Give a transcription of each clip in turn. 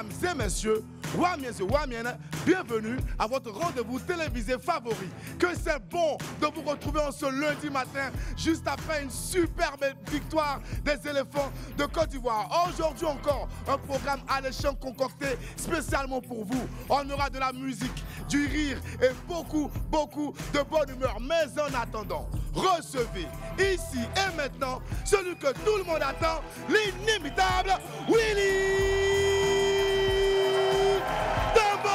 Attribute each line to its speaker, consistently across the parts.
Speaker 1: Mesdames et messieurs, bienvenue à votre rendez-vous télévisé favori. Que c'est bon de vous retrouver en ce lundi matin, juste après une superbe victoire des éléphants de Côte d'Ivoire. Aujourd'hui encore, un programme alléchant concocté spécialement pour vous. On aura de la musique, du rire et beaucoup de bonne humeur. Mais en attendant, recevez ici et maintenant celui que tout le monde attend, l'inimitable Willy Dambo!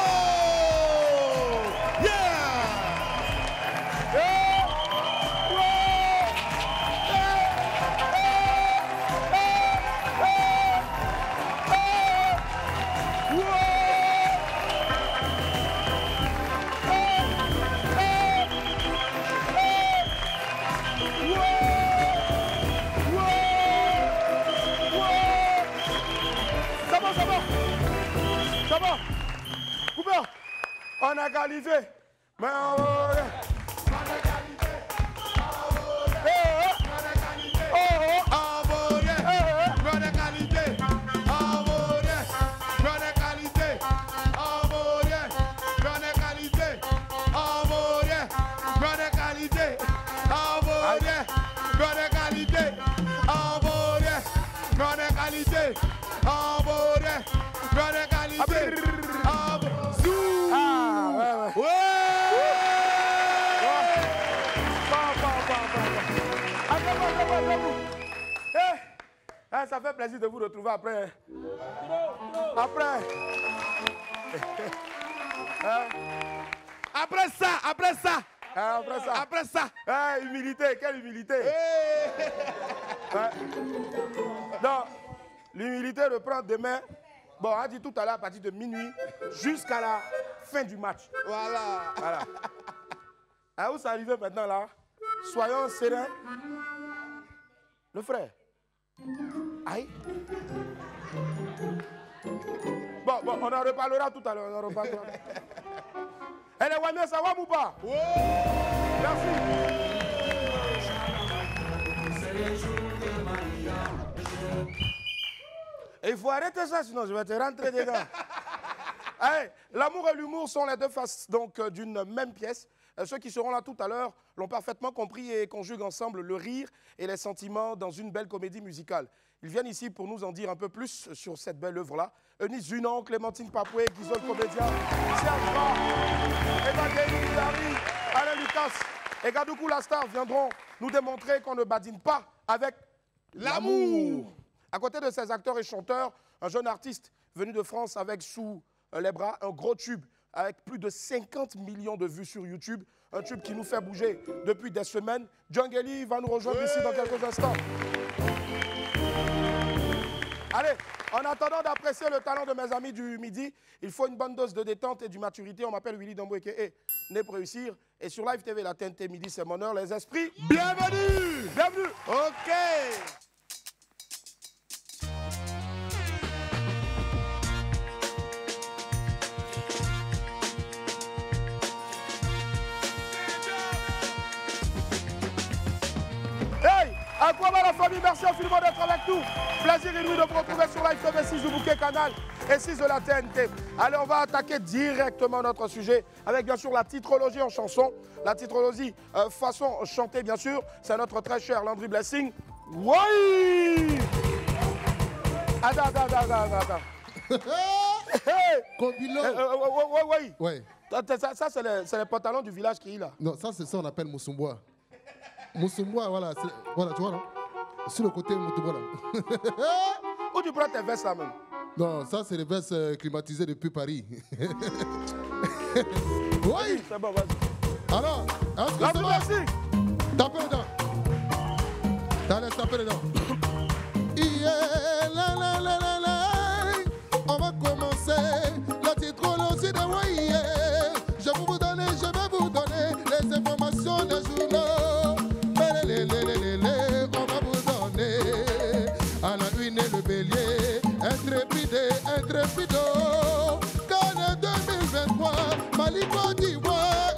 Speaker 1: On a qualifié, mais on a qualifié. Ça fait plaisir de vous retrouver après. Après ça. Humilité, quelle humilité. Non, l'humilité reprend demain. Bon, on a dit tout à l'heure à partir de minuit jusqu'à la fin du match. Voilà. Alors, où ça arrive maintenant là? Soyons sereins. Le frère. Aïe. Bon, on en reparlera tout à l'heure. Elle est Wamia, ça va ou pas? Merci. Et il faut arrêter ça, sinon je vais te rentrer dedans. Hey, l'amour et l'humour sont les deux faces d'une même pièce. Ceux qui seront là tout à l'heure l'ont parfaitement compris et conjuguent ensemble le rire et les sentiments dans une belle comédie musicale. Ils viennent ici pour nous en dire un peu plus sur cette belle œuvre-là. Eunice Junon, Clémentine Papoué, Guizol Comédien, Serge Bar, Evangeline Hilary, Alain Lucas et Gadoukou la star viendront nous démontrer qu'on ne badine pas avec l'amour. À côté de ces acteurs et chanteurs, un jeune artiste venu de France avec sous les bras un gros tube avec plus de 50 millions de vues sur YouTube. Un tube qui nous fait bouger depuis des semaines. Djangeli va nous rejoindre ici dans quelques instants. Allez, en attendant d'apprécier le talent de mes amis du midi, il faut une bonne dose de détente et de maturité. On m'appelle Willy Dambo et né pour réussir. Et sur Live TV, la TNT Midi, c'est mon heure. Les esprits, bienvenue! Bienvenue! OK! À quoi va la famille? Merci infiniment d'être avec nous. Plaisir inouï de vous retrouver sur Live TV 6 du Bouquet Canal et 6 de la TNT. Allez, on va attaquer directement notre sujet avec bien sûr la titrologie en chanson. La titrologie façon chantée bien sûr. C'est notre très cher Landry Blessing. Oui. Attends. Oui. Ça c'est les pantalons du village qui est là.
Speaker 2: Non, ça c'est ça on appelle Moussumbois. Moussumbois, voilà, voilà, tu vois, non? Sur le côté Moussumbois, là.
Speaker 1: Où tu prends tes vestes, là, même?
Speaker 2: Non, ça, c'est les vestes climatisées depuis Paris. Oui!
Speaker 1: C'est bon, vas-y.
Speaker 2: Alors, est-ce que c'est
Speaker 1: bon?
Speaker 2: Tapez dedans. Allez, tapez dedans. On va commencer la titrologie de Waïe. Je vais vous donner les informations des journaux. On va vous donner à la une et le bélier, intrépido, Cannes 2023, Mali Côte d'Ivoire,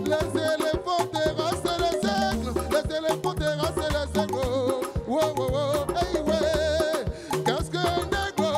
Speaker 2: les éléphants terrassent les aigles, wow, hey, ouais, qu'est-ce que négo,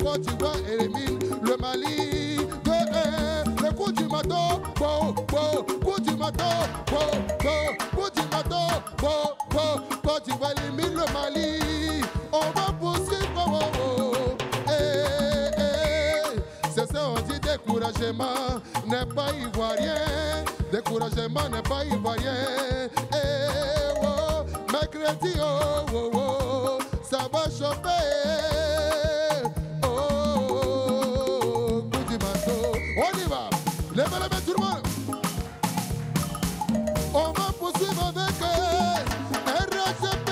Speaker 2: Côte d'Ivoire élimine le Mali de 1. Le coup du marteau, coup du marteau, coup du marteau, Côte d'Ivoire élimine le Mali. On va poursuivre, c'est ça on dit découragement n'est pas ivoirien. Découragement n'est pas ivoirien. Mercredi, ça va chauffer. Coup du bateau. On y va. Levez les mains tout le monde. On va poursuivre avec RCP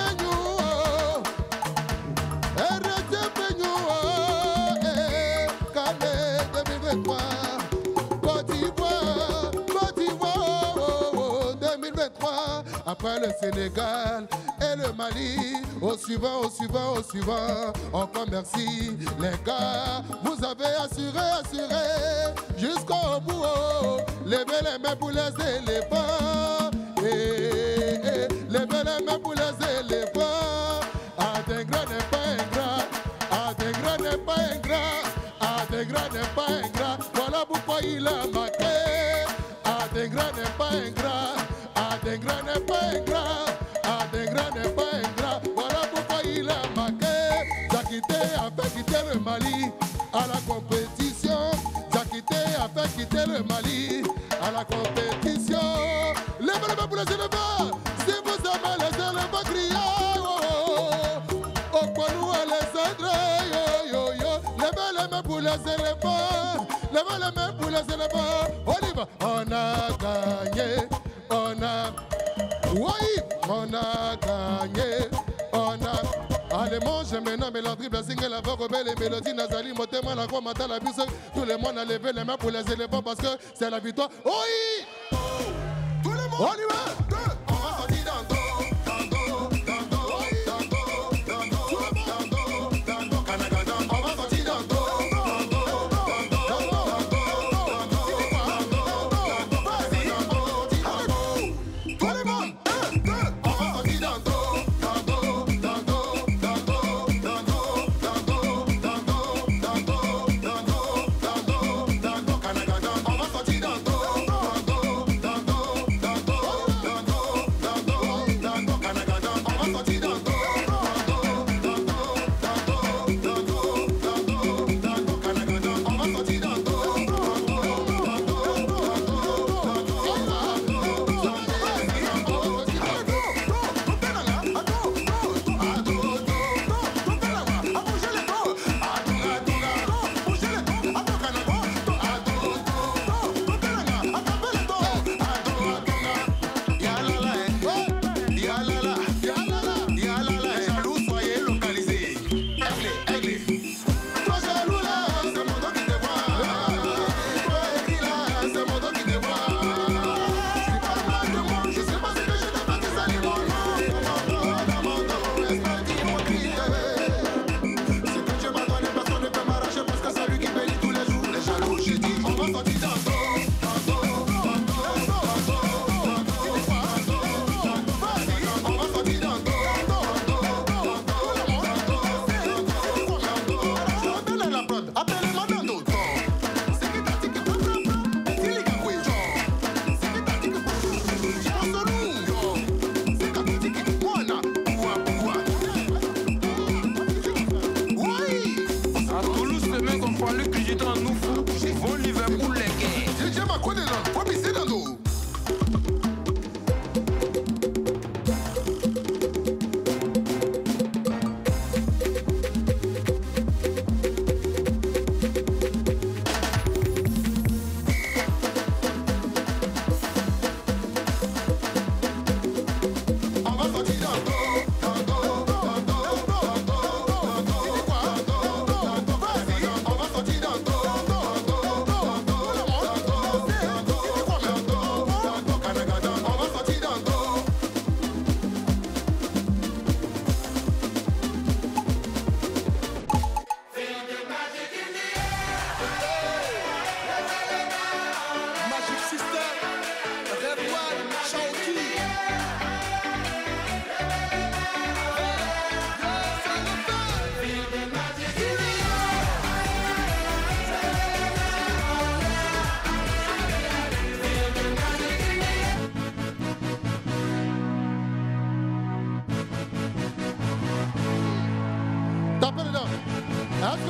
Speaker 2: Calais 2023. Côte d'Ivoire 2023. Après le Sénégal et le Mali, au suivant. Encore merci les gars, vous avez assuré jusqu'au bout. Levez les mains pour les éléphants. Levez les mains pour les éléphants. Adingra n'est pas ingrat. Adingra n'est pas ingrat. Adingra n'est pas ingrat. Voilà pourquoi il a marqué. Adingra n'est pas ingrat. Adingra n'est pas ingrat. Adingra n'est pas ingrat. Voilà pourquoi il a marqué. Zakité a fait quitter le Mali à la compétition. Zakité a fait quitter le Mali à la compétition. Levez les mains pour les éléphants. Si vous aimez les éléphants, criez. Au Poilou et les André. Levez les mains pour les éléphants. Levez les mains pour les éléphants. On y va. On a gagné. Oui, on a gagné. Allez, mange maintenant, Mélandry, Blessing, la voix rebelle et mélodie, Nazali, Motema, la voix, Mata, la buse. Tout le monde a levé les mains pour les éléphants parce que c'est la victoire. Oui! Tout le monde! On y va! On va sortir dans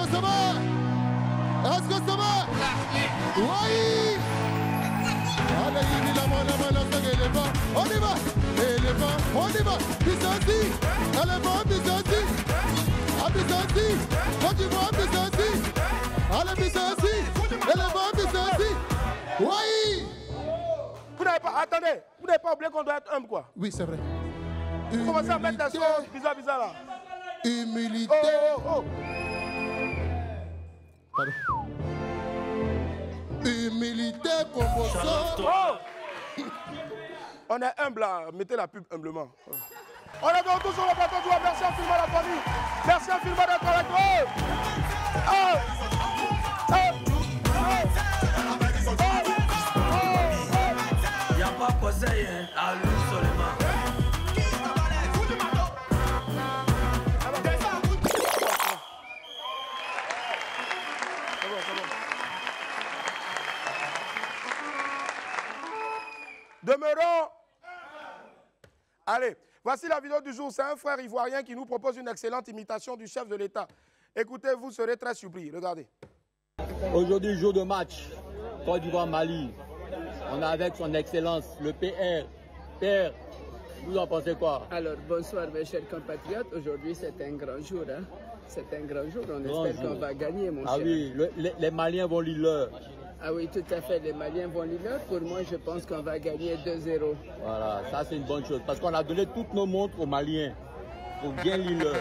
Speaker 2: que ça va? Est-ce que ça va? Oui! Allez, il dit la main, éléphant. On y va! Éléphant, on y va! Bissanti! Éléphant, Bissanti! À Bissanti! Quand tu vois Bissanti! Allez, Bissanti! Éléphant, Bissanti! Oui!
Speaker 1: Vous n'avez pas, attendez, vous n'avez pas oublié qu'on doit être humble, quoi.
Speaker 2: Oui, c'est vrai.
Speaker 1: Vous commencez à mettre des choses bizarres là.
Speaker 2: Humilité.
Speaker 1: Oh.
Speaker 2: Pardon. Humilité, composant.
Speaker 1: Oh. On est humble là, mettez la pub humblement. On est de retour sur le plateau de merci infiniment la famille. Merci infiniment d'être avec nous.
Speaker 3: Il n'y a pas conseil, hein, à lui seulement.
Speaker 1: Demeurons. Allez, voici la vidéo du jour. C'est un frère ivoirien qui nous propose une excellente imitation du chef de l'État. Écoutez, vous serez très surpris. Regardez.
Speaker 4: Aujourd'hui, jour de match, Côte d'Ivoire-Mali. On est avec son excellence, le PR. PR, vous en pensez quoi?
Speaker 5: Alors, bonsoir mes chers compatriotes. Aujourd'hui, c'est un grand jour. Hein? C'est un grand jour. On espère qu'on va gagner, mon cher.
Speaker 4: Ah oui, les Maliens vont lire l'heure.
Speaker 5: Ah oui, tout à fait. Les Maliens vont lire l'heure. Pour moi, je pense qu'on va gagner 2-0.
Speaker 4: Voilà, ça c'est une bonne chose. Parce qu'on a donné toutes nos montres aux Maliens. Pour bien lire l'heure.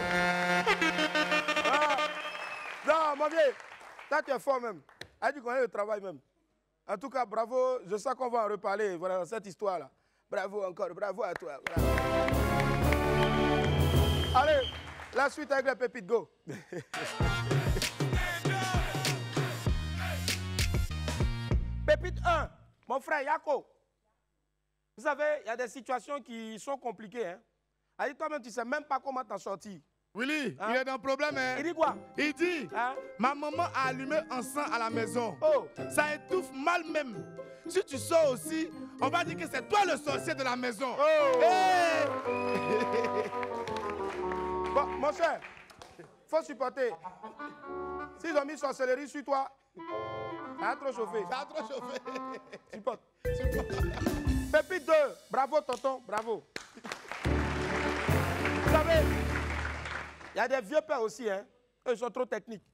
Speaker 1: Ah. Non, mon vieux, toi tu es fort même. Tu connais le travail même. En tout cas, bravo. Je sais qu'on va en reparler, voilà, dans cette histoire-là. Bravo encore, bravo à toi. Bravo. Allez, la suite avec les pépites, go. Pépite 1, mon frère Yako. Vous savez, il y a des situations qui sont compliquées. Hein? Allez, toi-même, tu ne sais même pas comment t'en sortir.
Speaker 6: Willy,
Speaker 1: Hein?
Speaker 6: il est dans le problème. Hein?
Speaker 1: Il dit quoi?
Speaker 6: Il dit,
Speaker 1: Hein?
Speaker 6: ma maman a allumé un sang à la maison.
Speaker 1: Oh.
Speaker 6: Ça étouffe mal même. Si tu sors aussi, on va dire que c'est toi le sorcier de la maison.
Speaker 1: Oh.
Speaker 6: Hey!
Speaker 1: Bon, mon cher, faut supporter. S'ils ont mis sorcellerie sur toi, ça a trop chauffé.
Speaker 6: Ça a trop chauffé.
Speaker 1: Supporte. Pépite 2, bravo tonton, bravo. Vous savez, il y a des vieux pères aussi, hein. Eux, ils sont trop techniques.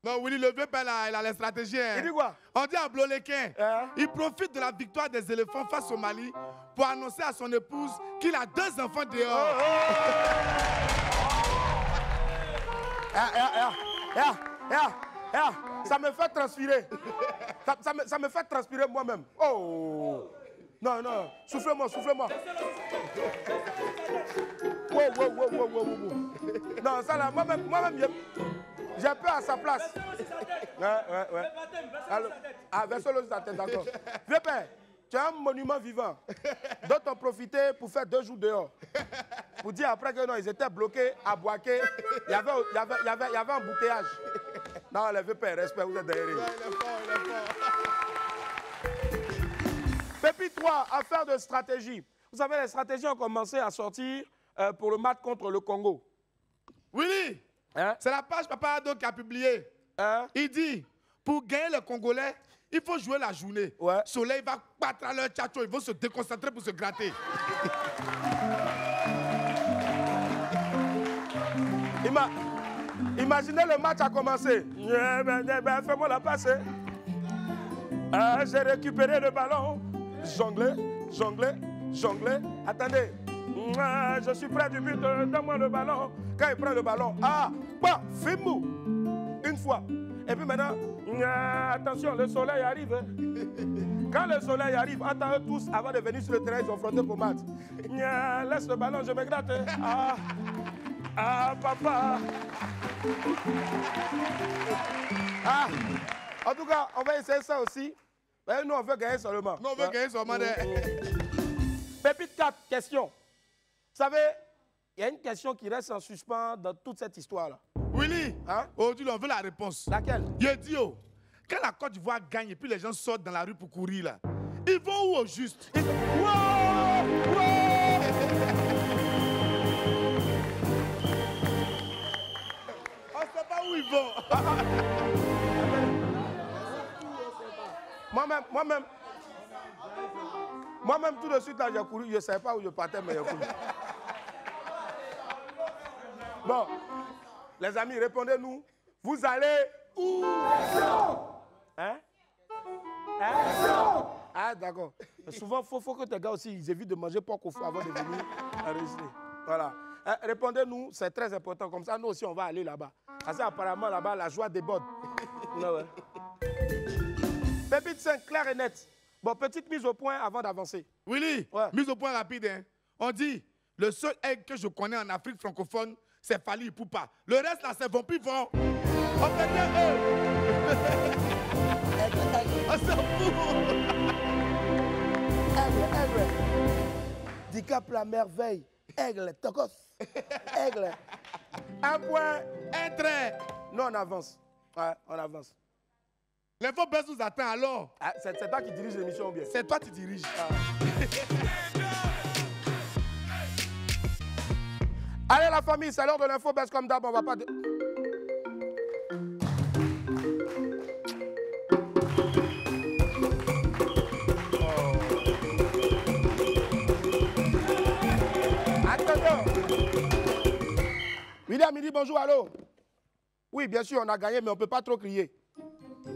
Speaker 6: Non, Willy, le vieux père, il a les stratégies. Hein?
Speaker 1: Il dit quoi?
Speaker 6: On dit à Blolequin,
Speaker 1: Hein?
Speaker 6: il profite de la victoire des éléphants face au Mali pour annoncer à son épouse qu'il a 2 enfants dehors.
Speaker 1: Ça me fait transpirer. Ça me fait transpirer moi-même. Oh! Non, non, soufflez-moi, soufflez-moi. Wow. Non, ça là, moi-même, j'ai peur à sa place. Ouais. Alors, versez l'eau sur sa tête, d'accord. Vieux père, tu es un monument vivant. D'autres ont profité pour faire 2 jours dehors. Pour dire après que non, ils étaient bloqués à Boaké. Il y avait un embouteillage. Non, les vieux pères, respect, vous êtes derrière.
Speaker 6: Il est fort.
Speaker 1: Pépite 3, affaire de stratégie. Vous savez, les stratégies ont commencé à sortir pour le match contre le Congo.
Speaker 6: Willy,
Speaker 1: Hein?
Speaker 6: c'est la page Papa Ado qui a publié.
Speaker 1: Hein?
Speaker 6: Il dit, pour gagner le Congolais, il faut jouer la journée.
Speaker 1: Ouais.
Speaker 6: Soleil va battre à leur tchatcho, ils vont se déconcentrer pour se gratter.
Speaker 1: Imaginez le match a commencé. Fais-moi la passe. J'ai récupéré le ballon. Jongler. Attendez. Je suis près du but. Donne-moi le ballon. Quand il prend le ballon, fais-moi. Une fois. Et puis maintenant, attention, le soleil arrive. Quand le soleil arrive, entre eux tous, avant de venir sur le terrain, ils ont frotté pour match. Laisse le ballon, je me gratte. Papa. En tout cas, on va essayer ça aussi. Mais nous, on veut gagner seulement.
Speaker 6: Non, on veut gagner seulement.
Speaker 1: Pépite 4, question. Vous savez, il y a une question qui reste en suspens dans toute cette histoire-là.
Speaker 6: Willy,
Speaker 1: Hein?
Speaker 6: aujourd'hui, on veut la réponse.
Speaker 1: Laquelle?
Speaker 6: Il dit, quand la Côte d'Ivoire gagne et puis les gens sortent dans la rue pour courir, là, ils vont où au juste? On ne sait pas où ils vont.
Speaker 1: Moi-même, tout de suite, là, j'ai couru. Je ne savais pas où je partais, mais j'ai couru. Bon, les amis, répondez-nous. Vous allez où? Hein? Ah, d'accord. Souvent, il faut que tes gars aussi, ils évitent de manger porc au four avant de venir enregistrer. Voilà. Répondez-nous, c'est très important. Comme ça, nous aussi, on va aller là-bas. Parce qu'apparemment, là-bas, la joie déborde. Ouais. Pépite 5, clair et net. Bon, petite mise au point avant d'avancer.
Speaker 6: Willy,
Speaker 1: ouais.
Speaker 6: Mise au point rapide. Hein. On dit, le seul aigle que je connais en Afrique francophone, c'est Fali Ipupa. Le reste, là, c'est vampire vent. On peut dire eux. On s'en fout.
Speaker 1: Aigle. Dicap la merveille. Aigle, tocos. Aigle. Un point.
Speaker 6: Un trait.
Speaker 1: Nous, on avance. Ouais, on avance.
Speaker 6: L'info buzz nous attend alors.
Speaker 1: Ah, c'est toi qui dirige l'émission ou bien?
Speaker 6: C'est toi qui diriges.
Speaker 1: Allez la famille, c'est l'heure de l'info buzz comme d'hab, on va pas... Attention. William, il dit bonjour, allô? Oui, bien sûr, on a gagné, mais on ne peut pas trop crier.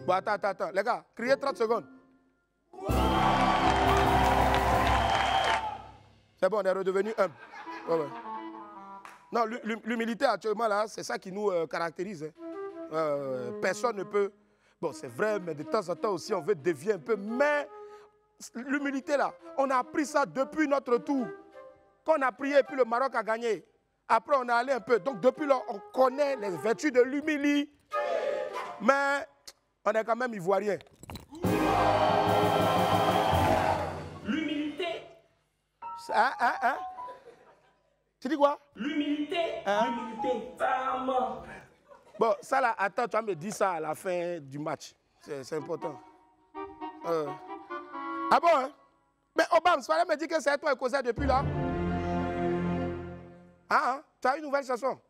Speaker 1: Bon, attends. Les gars, criez 30 secondes. C'est bon, on est redevenu humble. Ouais. Non, l'humilité actuellement, là, c'est ça qui nous caractérise. Hein. Personne ne peut... Bon, c'est vrai, mais de temps en temps aussi, on veut dévier un peu. Mais l'humilité, là, on a appris ça depuis notre tour. Quand on a prié, puis le Maroc a gagné. Après, on est allé un peu. Donc, depuis là, on connaît les vertus de l'humilité. Mais... on est quand même ivoirien.
Speaker 3: L'humilité.
Speaker 1: Hein? Tu dis quoi?
Speaker 3: L'humilité. L'humilité. Femme.
Speaker 1: Bon, ça là, attends, tu vas me dire ça à la fin du match. C'est important. Ah bon, hein? Mais Obama, il fallait me dire que c'est toi et Cosette depuis là. Hein? Tu as une nouvelle chanson?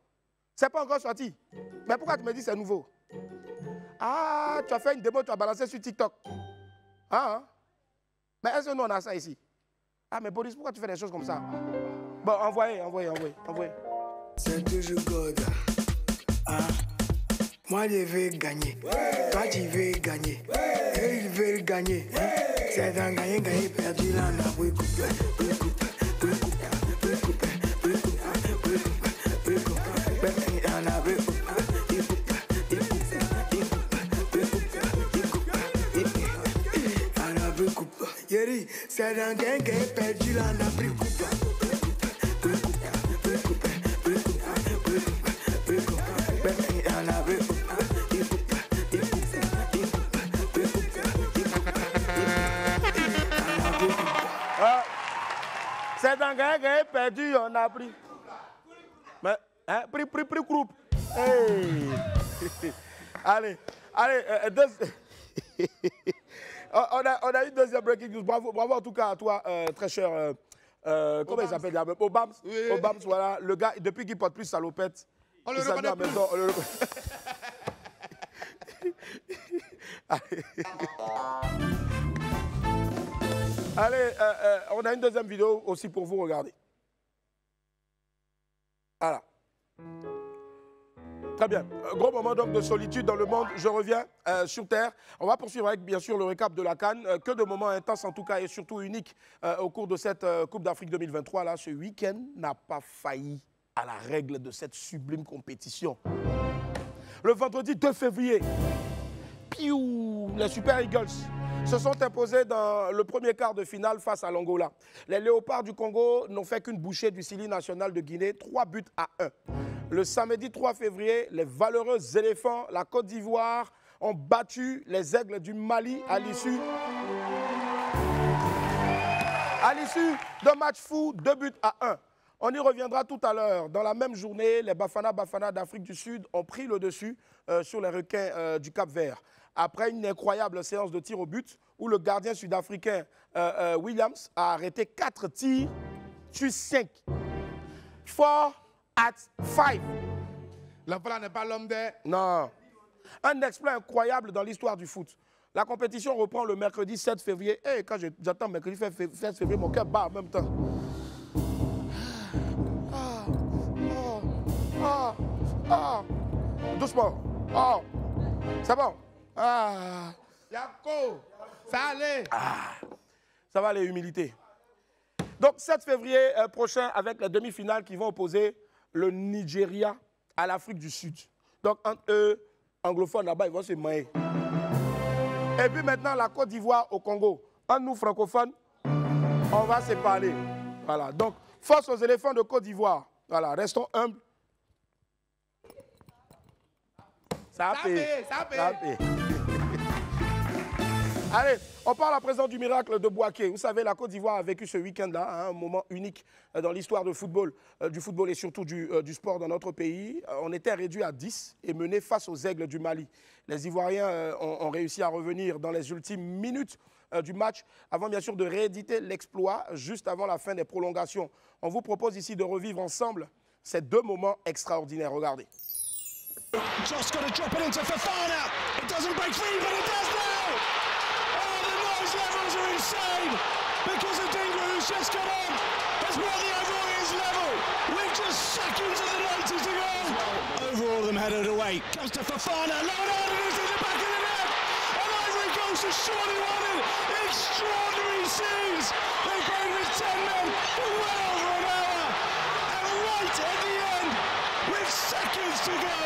Speaker 1: C'est pas encore sorti. Mais pourquoi tu me dis que c'est nouveau? Ah, tu as fait une démo, tu as balancé sur TikTok. Hein? Mais est-ce que nous, on a ça ici? Ah, mais Boris, pourquoi tu fais des choses comme ça? Bon, envoyez.
Speaker 7: C'est toujours God. Ah. Moi, je vais gagner. Ouais. Toi, tu veux gagner. Ouais. Et il veut gagner. Ouais. C'est un gagner, perdu là, on a beaucoup. C'est un gang perdu là, on a pris coupe.
Speaker 1: C'est un gang perdu, on a pris. Mais, hein, pris groupe. Hey. Allez, on a une deuxième breaking news. Bravo en tout cas à toi, très cher. Comment il s'appelle? Obams. Oui. Obams, voilà. Le gars, depuis qu'il porte plus salopette,
Speaker 6: on le reconnaît plus.
Speaker 1: On le reconnaît. Allez, on a une deuxième vidéo aussi pour vous regarder. Voilà. Très bien. Gros moment donc de solitude dans le monde. Je reviens sur Terre. On va poursuivre avec bien sûr le récap de la CAN. Que de moments intenses en tout cas et surtout uniques au cours de cette Coupe d'Afrique 2023. Là, ce week-end n'a pas failli à la règle de cette sublime compétition. Le vendredi 2 février, les Super Eagles se sont imposés dans le premier quart de finale face à l'Angola. Les Léopards du Congo n'ont fait qu'une bouchée du Sili national de Guinée, 3-1. Le samedi 3 février, les valeureux éléphants, la Côte d'Ivoire, ont battu les Aigles du Mali à l'issue d'un match fou, 2-1. On y reviendra tout à l'heure. Dans la même journée, les Bafana d'Afrique du Sud ont pris le dessus sur les requins du Cap-Vert. Après une incroyable séance de tir au but où le gardien sud-africain Williams a arrêté 4 tirs sur 5. 4 at 5.
Speaker 6: L'enfant n'est pas l'homme des...
Speaker 1: Non. Un exploit incroyable dans l'histoire du foot. La compétition reprend le mercredi 7 février. Et quand j'attends mercredi 7 février, mon cœur bat en même temps. Doucement. C'est bon.
Speaker 6: Yako, ça allait.
Speaker 1: Ça va les humilités. Donc 7 février prochain avec la demi-finale qui vont opposer le Nigeria à l'Afrique du Sud. Donc entre eux, anglophones là-bas, ils vont se marier. Et puis maintenant la Côte d'Ivoire au Congo. Entre nous francophones, on va se parler. Voilà. Donc force aux éléphants de Côte d'Ivoire. Voilà, restons humbles. Ça a payé. Allez, on parle à présent du miracle de Bouaké. Vous savez, la Côte d'Ivoire a vécu ce week-end-là, un moment unique dans l'histoire du football et surtout du sport dans notre pays. On était réduit à 10 et mené face aux Aigles du Mali. Les Ivoiriens ont réussi à revenir dans les ultimes minutes du match, avant bien sûr de rééditer l'exploit juste avant la fin des prolongations. On vous propose ici de revivre ensemble ces deux moments extraordinaires. Regardez.
Speaker 8: Josh got to drop it into Fofana. It doesn't break free, but it does now. Oh, the noise levels are insane because of Dingra, who's just come on, has brought the Ivorians level with just seconds of the 90s to go. Overall, them headed away. Comes to Fofana. Leonardo is in the back of the net. And Ivory Coast has surely won it. Extraordinary scenes. They played with 10 men for well over an hour. And right at the end, with seconds to go,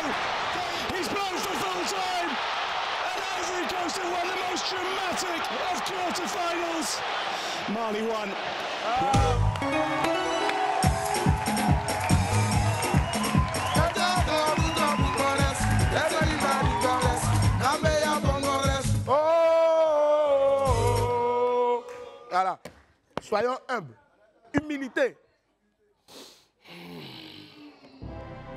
Speaker 8: he's blown for full time, and Ivory Coast have won the most dramatic of quarterfinals. Mali won.
Speaker 1: Voilà. Soyons humbles. Humilité.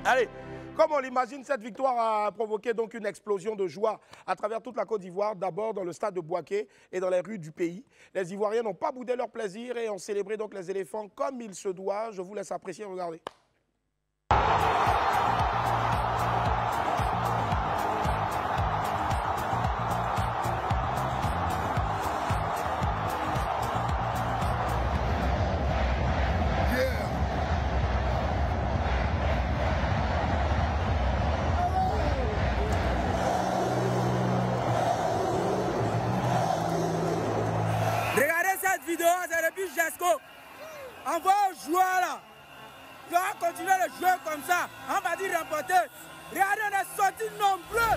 Speaker 1: Allez, comme on l'imagine, cette victoire a provoqué donc une explosion de joie à travers toute la Côte d'Ivoire, d'abord dans le stade de Bouaké et dans les rues du pays. Les Ivoiriens n'ont pas boudé leur plaisir et ont célébré donc les éléphants comme il se doit. Je vous laisse apprécier, regardez.
Speaker 9: C'est depuis Jesco. On va aux joueurs là. On va continuer le jeu comme ça. On va dire remporter. Regardez, on est sortis nombreux.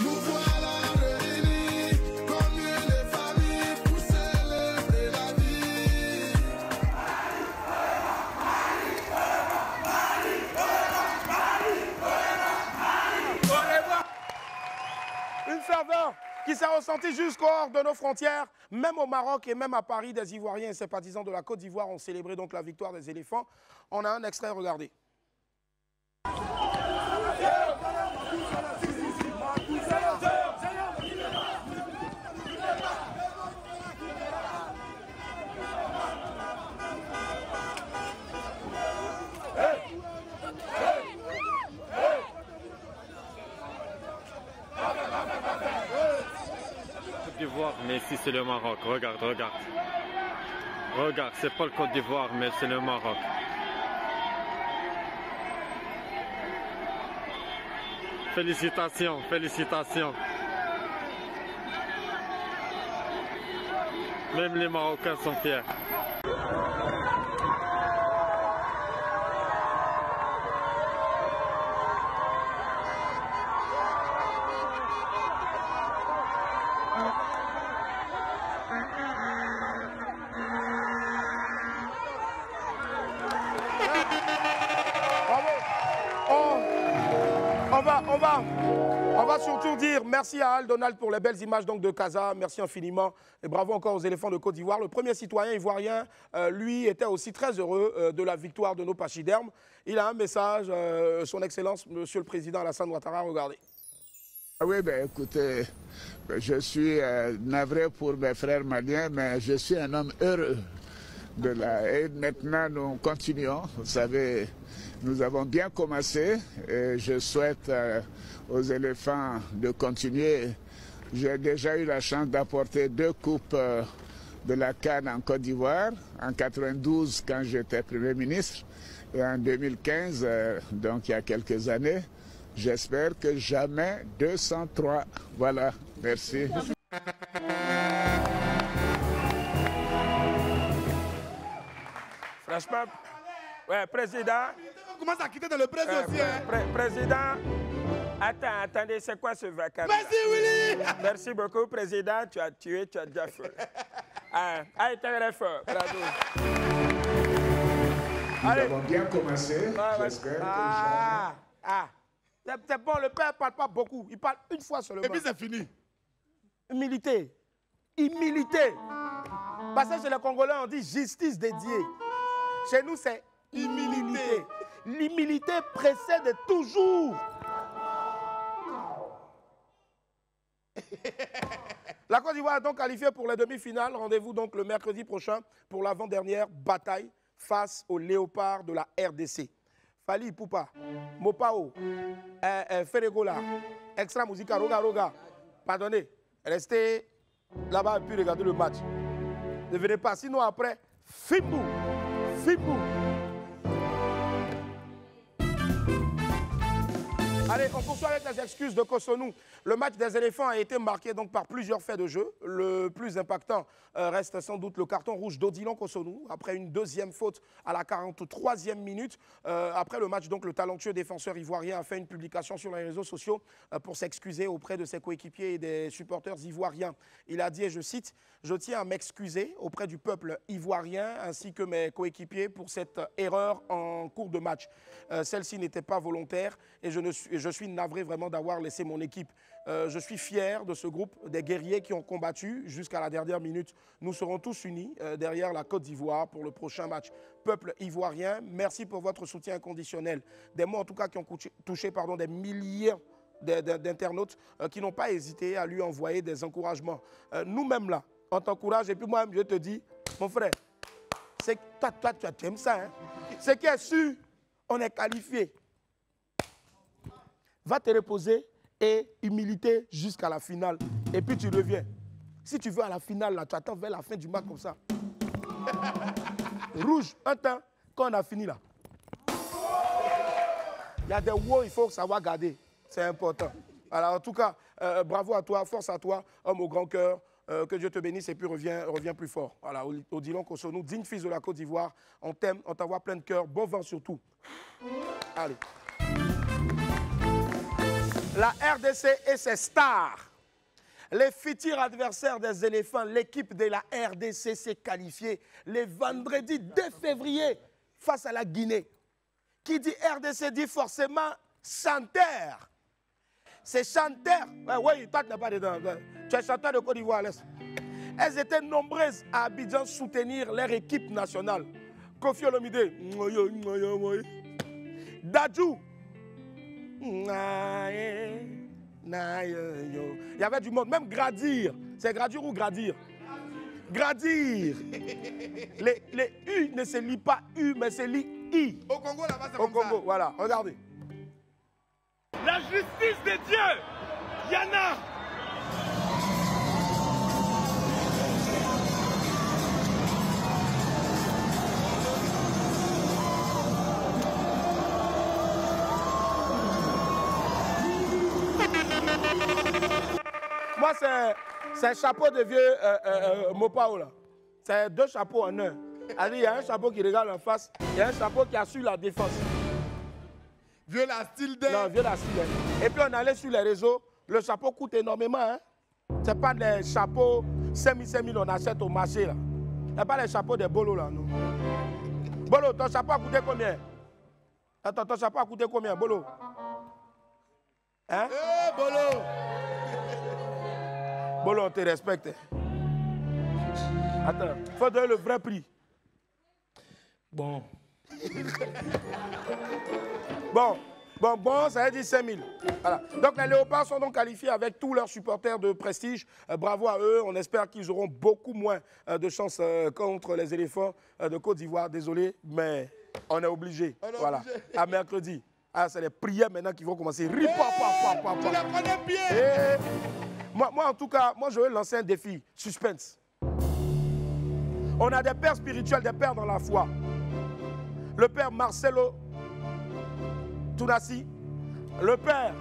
Speaker 2: Nous voilà réunis comme une famille pour célébrer la vie.
Speaker 1: Une ferveur qui s'est ressentie jusqu'au hors de nos frontières, même au Maroc et même à Paris. Des Ivoiriens et sympathisants de la Côte d'Ivoire ont célébré donc la victoire des éléphants. On a un extrait, regardez.
Speaker 10: d'Ivoire, mais ici c'est le Maroc. Regarde, regarde. Regarde, c'est pas le Côte d'Ivoire, mais c'est le Maroc. Félicitations, félicitations. Même les Marocains sont fiers.
Speaker 1: On va surtout dire merci à Al Donald pour les belles images donc de Casa. Merci infiniment et bravo encore aux éléphants de Côte d'Ivoire. Le premier citoyen ivoirien, lui, était aussi très heureux de la victoire de nos pachydermes. Il a un message, son Excellence, Monsieur le Président Alassane Ouattara, regardez.
Speaker 11: Oui, ben, écoutez, je suis navré pour mes frères maliens, mais je suis un homme heureux Et maintenant, nous continuons. Vous savez, nous avons bien commencé et je souhaite aux éléphants de continuer. J'ai déjà eu la chance d'apporter 2 coupes de la CAN en Côte d'Ivoire, en 92 quand j'étais Premier ministre et en 2015, donc il y a quelques années. J'espère que jamais 203. Voilà, merci.
Speaker 1: Franchement, ouais, président.
Speaker 6: On commence à quitter dans le presse aussi.
Speaker 1: Président, attendez, c'est quoi ce vacarme?
Speaker 6: Merci, Willy.
Speaker 1: Merci beaucoup, président. Tu as tué, tu as déjà fait. Allez, très fort. Bravo.
Speaker 11: Nous avons bien commencé. J'espère
Speaker 1: c'est bon, le père ne parle pas beaucoup. Il parle une fois seulement.
Speaker 6: Et puis c'est fini.
Speaker 1: Humilité. Humilité. Parce que chez les Congolais, on dit justice dédiée. Chez nous, c'est humilité. L'humilité précède toujours. La Côte d'Ivoire est donc qualifiée pour les demi-finales. Rendez-vous donc le mercredi prochain pour l'avant-dernière bataille face aux léopards de la RDC. Fali Poupa, Mopao, Feregola, Extra Musica, Roga. Pardonnez, restez là-bas et puis regardez le match. Ne venez pas, sinon après, Fibou. Allez, on poursuit avec les excuses de Cotonou. Le match des éléphants a été marqué donc par plusieurs faits de jeu. Le plus impactant reste sans doute le carton rouge d'Odilon Cotonou, après une deuxième faute à la 43e minute. Après le match, donc, le talentueux défenseur ivoirien a fait une publication sur les réseaux sociaux pour s'excuser auprès de ses coéquipiers et des supporters ivoiriens. Il a dit, et je cite, « Je tiens à m'excuser auprès du peuple ivoirien ainsi que mes coéquipiers pour cette erreur en cours de match. Celle-ci n'était pas volontaire et je suis navré vraiment d'avoir laissé mon équipe. Je suis fier de ce groupe, des guerriers qui ont combattu jusqu'à la dernière minute. Nous serons tous unis derrière la Côte d'Ivoire pour le prochain match. Peuple ivoirien, merci pour votre soutien inconditionnel. » Des mots en tout cas qui ont touché des milliers d'internautes qui n'ont pas hésité à lui envoyer des encouragements. Nous-mêmes là, on t'encourage et puis moi-même je te dis, mon frère, c'est toi tu aimes ça. Hein? C'est qui est sûr, on est qualifié. Va te reposer et humilité jusqu'à la finale. Et puis tu reviens. Si tu veux à la finale, là, tu attends vers la fin du match comme ça. Rouge, un temps, quand on a fini là. Il y a des mots il faut savoir garder. C'est important. Alors en tout cas, bravo à toi, force à toi, homme au grand cœur. Que Dieu te bénisse et puis reviens plus fort. Voilà, Odilon Cotonou, digne fils de la Côte d'Ivoire. On t'aime, on t'envoie plein de cœur. Bon vent surtout. Allez. La RDC et ses stars. Les futurs adversaires des éléphants, l'équipe de la RDC s'est qualifiée le vendredi 2 février face à la Guinée. Qui dit RDC dit forcément chanteur. C'est chanteur. Oui, toi tu n'es pas dedans. Tu es chanteur de Côte d'Ivoire. Elles étaient nombreuses à Abidjan soutenir leur équipe nationale. Kofi Olomide. Dadju. Il y avait du monde, même Gradir. C'est Gradir ou Gradir? Gradir. Les U ne se lit pas U, mais se lit I.
Speaker 6: Au Congo, là-bas, c'est
Speaker 1: au
Speaker 6: comme
Speaker 1: Congo,
Speaker 6: ça.
Speaker 1: voilà, regardez.
Speaker 3: La justice de Dieu, Yana.
Speaker 1: Moi, c'est un chapeau de vieux Mopao, là. C'est 2 chapeaux en un. Il y a un chapeau qui regarde en face, il y a un chapeau qui assure la défense.
Speaker 6: Vieux la style de...
Speaker 1: Non, vieux la style. Et puis on allait sur les réseaux, le chapeau coûte énormément. Hein? Ce n'est pas des chapeaux 5 000 on achète au marché. Ce n'est pas les chapeaux des bolos là, non. Bolo, ton chapeau a coûté combien? Attends, ton chapeau a coûté combien, Bolo? Hein?
Speaker 6: Bolo!
Speaker 1: Bolo, on te respecte. Attends, il faut donner le vrai prix. Bon. Bon, Bon, ça veut dire 5 000. Voilà. Donc les Léopards sont donc qualifiés avec tous leurs supporters de prestige. Bravo à eux. On espère qu'ils auront beaucoup moins de chances contre les éléphants de Côte d'Ivoire. Désolé, mais on est obligé. Voilà. À mercredi. Ah, c'est les prières maintenant qui vont commencer.
Speaker 6: Tu les connais bien.
Speaker 1: Moi, en tout cas, je vais lancer un défi. Suspense. On a des pères spirituels, des pères dans la foi. Le père Marcelo Tounassi, le père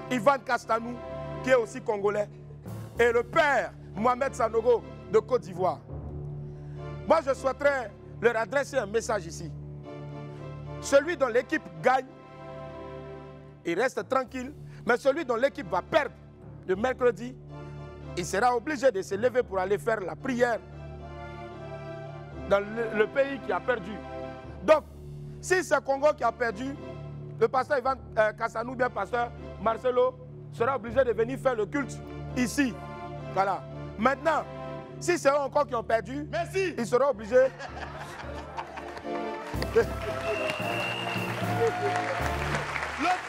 Speaker 1: Ivan Kastanou, qui est aussi congolais, et le père Mohamed Sanogo de Côte d'Ivoire. Moi, je souhaiterais leur adresser un message ici. Celui dont l'équipe gagne, il reste tranquille, mais celui dont l'équipe va perdre le mercredi, il sera obligé de se lever pour aller faire la prière dans le pays qui a perdu. Donc, si c'est Congo qui a perdu, le pasteur Ivan Kassanou, bien pasteur Marcelo, sera obligé de venir faire le culte ici. Voilà. Maintenant, si c'est eux encore qui ont perdu, il sera obligé.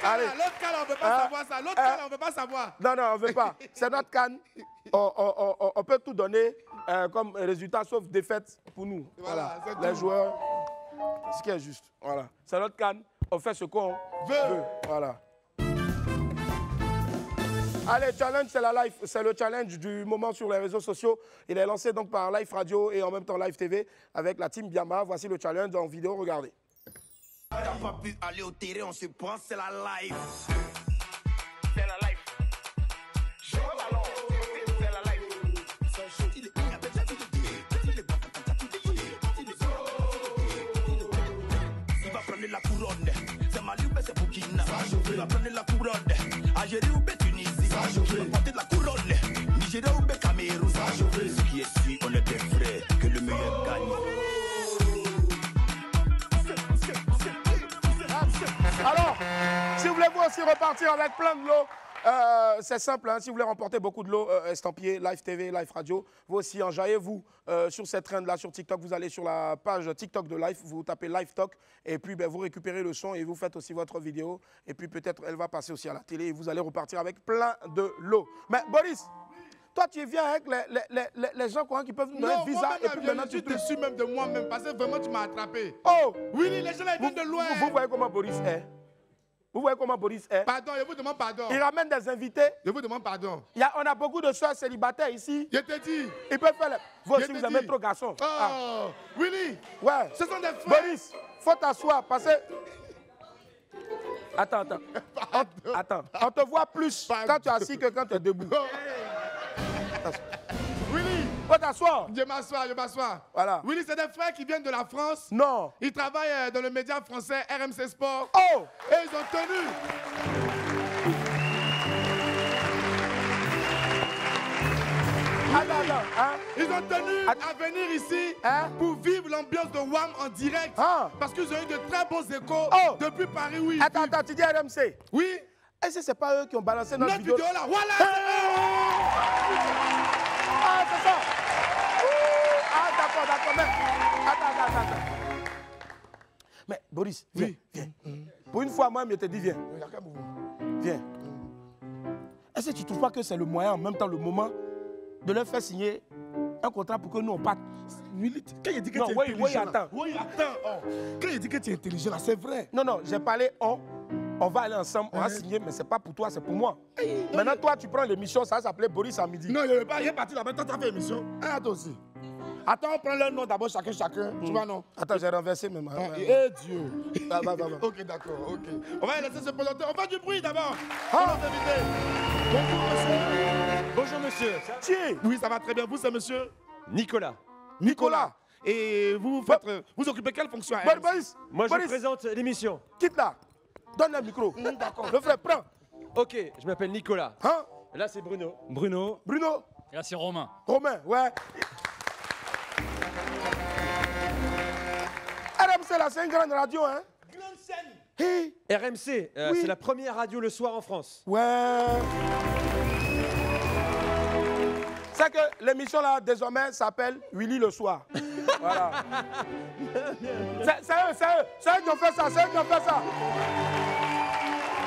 Speaker 6: L'autre canne, on ne veut pas savoir ça. L'autre canne, on ne veut pas savoir.
Speaker 1: Non, on ne veut pas. C'est notre canne. On peut tout donner comme résultat, sauf défaite pour nous. Voilà. Les joueurs, ce qui est juste. Voilà. C'est notre canne. On fait ce qu'on veut. Voilà. Allez, challenge, c'est le challenge du moment sur les réseaux sociaux. Il est lancé donc par Live Radio et en même temps Live TV avec la team Biama. Voici le challenge en vidéo, regardez.
Speaker 12: T'as pas pu aller au terrain, on se prend, c'est la live. C'est la live. Je vois ballon, c'est la live. Il va prendre la couronne, c'est Mali ou c'est Burkina. Il va prendre la couronne, Algérie ou Tunisie. Il va porter la couronne, Nigeria ou Cameroun. Ce qui est sûr, on est des frères, que le meilleur gagne.
Speaker 1: Alors, si vous voulez vous aussi repartir avec plein de lots, c'est simple, hein, si vous voulez remporter beaucoup de lots estampillés, Live TV, Live Radio, vous aussi enjaillez-vous sur cette trend-là sur TikTok. Vous allez sur la page TikTok de Live, vous tapez Live Talk et puis vous récupérez le son et vous faites aussi votre vidéo. Et puis peut-être elle va passer aussi à la télé et vous allez repartir avec plein de lots. Mais Boris, toi, tu viens avec les gens qui peuvent nous donner un visa et puis maintenant
Speaker 6: tu te suis même de moi-même parce que vraiment tu m'as attrapé.
Speaker 1: Oh!
Speaker 6: Oui, les gens là, ils viennent de loin.
Speaker 1: Vous voyez comment Boris est? Vous voyez comment Boris est?
Speaker 6: Pardon, je vous demande pardon.
Speaker 1: Il ramène des invités.
Speaker 6: Je vous demande pardon.
Speaker 1: On a beaucoup de soeurs célibataires ici.
Speaker 6: Je te dis.
Speaker 1: Ils peuvent faire vous aussi, vous aimez trop garçon.
Speaker 6: Oh, Willy.
Speaker 1: Ouais.
Speaker 6: Ce sont des frères.
Speaker 1: Boris, faut t'asseoir parce que... Attends. On te voit plus quand tu es assis que quand tu es debout.
Speaker 6: Willy,
Speaker 1: faut t'asseoir.
Speaker 6: Je m'assois.
Speaker 1: Voilà.
Speaker 6: Willy, c'est des frères qui viennent de la France.
Speaker 1: Non.
Speaker 6: Ils travaillent dans le média français RMC Sport.
Speaker 1: Oh.
Speaker 6: Et ils ont tenu. Ils ont tenu à venir ici pour vivre l'ambiance de WAM en direct. Parce qu'ils ont eu de très bons échos depuis Paris. Oui.
Speaker 1: Attends, tu dis RMC?
Speaker 6: Oui.
Speaker 1: Est-ce que c'est pas eux qui ont balancé notre vidéo
Speaker 6: là? Voilà.
Speaker 1: Ah, c'est ça. Ah, d'accord. Mais... Attends. Mais Boris, viens. Pour une fois, moi, je te dis, viens. Est-ce que tu ne trouves pas que c'est le moyen, en même temps, le moment de leur faire signer un contrat pour que nous, on parte?
Speaker 6: Quand il dit que tu es intelligent, attends. Quand il dit que tu es intelligent, c'est vrai.
Speaker 1: Non, j'ai parlé on va aller ensemble, on va signer, mais c'est pas pour toi, c'est pour moi. Maintenant, toi, tu prends l'émission, ça va s'appeler Boris à midi.
Speaker 6: Non, je ne veux pas, il est parti là-bas, toi, tu as fait l'émission. Toi aussi. Attends, on prend leur nom d'abord, chacun. Tu vois, non?
Speaker 1: Attends, j'ai renversé même.
Speaker 6: Eh Dieu.
Speaker 1: Va.
Speaker 6: Ok, d'accord, ok. On va laisser se présenter. On fait du bruit d'abord.
Speaker 13: Bonjour, monsieur.
Speaker 6: Oui, ça va très bien. Vous, c'est monsieur?
Speaker 13: Nicolas.
Speaker 6: Et vous occupez quelle fonction?
Speaker 1: Boris.
Speaker 13: Moi, je présente l'émission.
Speaker 1: Quitte là. Donne le micro. D'accord. Le frère, prends.
Speaker 13: Ok, je m'appelle Nicolas. Là, c'est Bruno.
Speaker 1: Bruno.
Speaker 14: Et là, c'est Romain.
Speaker 1: Ouais. RMC, là, c'est une grande radio, hein?
Speaker 6: Grande scène.
Speaker 1: Hey.
Speaker 13: RMC,
Speaker 1: oui.
Speaker 13: C'est la première radio le soir en France.
Speaker 1: Ouais. C'est que l'émission, là, désormais, s'appelle Willy le soir. Voilà. C'est eux qui ont fait ça,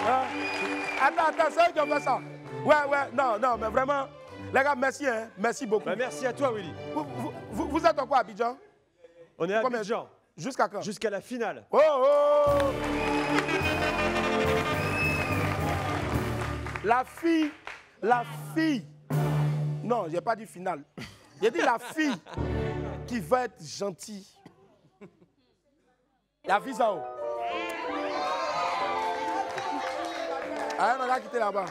Speaker 1: Attends, c'est eux qui ont fait ça. Ouais, non, mais vraiment, les gars, merci, hein, merci beaucoup.
Speaker 13: Bah, merci à toi, Willy.
Speaker 1: Vous êtes en quoi, Abidjan?
Speaker 13: On est à Abidjan.
Speaker 1: Jusqu'à quand?
Speaker 13: Jusqu'à la finale.
Speaker 1: Oh, oh! La fille. Non, j'ai pas dit finale. J'ai dit la fille qui va être gentille. La fille, ça. Ah, on a quitté là-bas.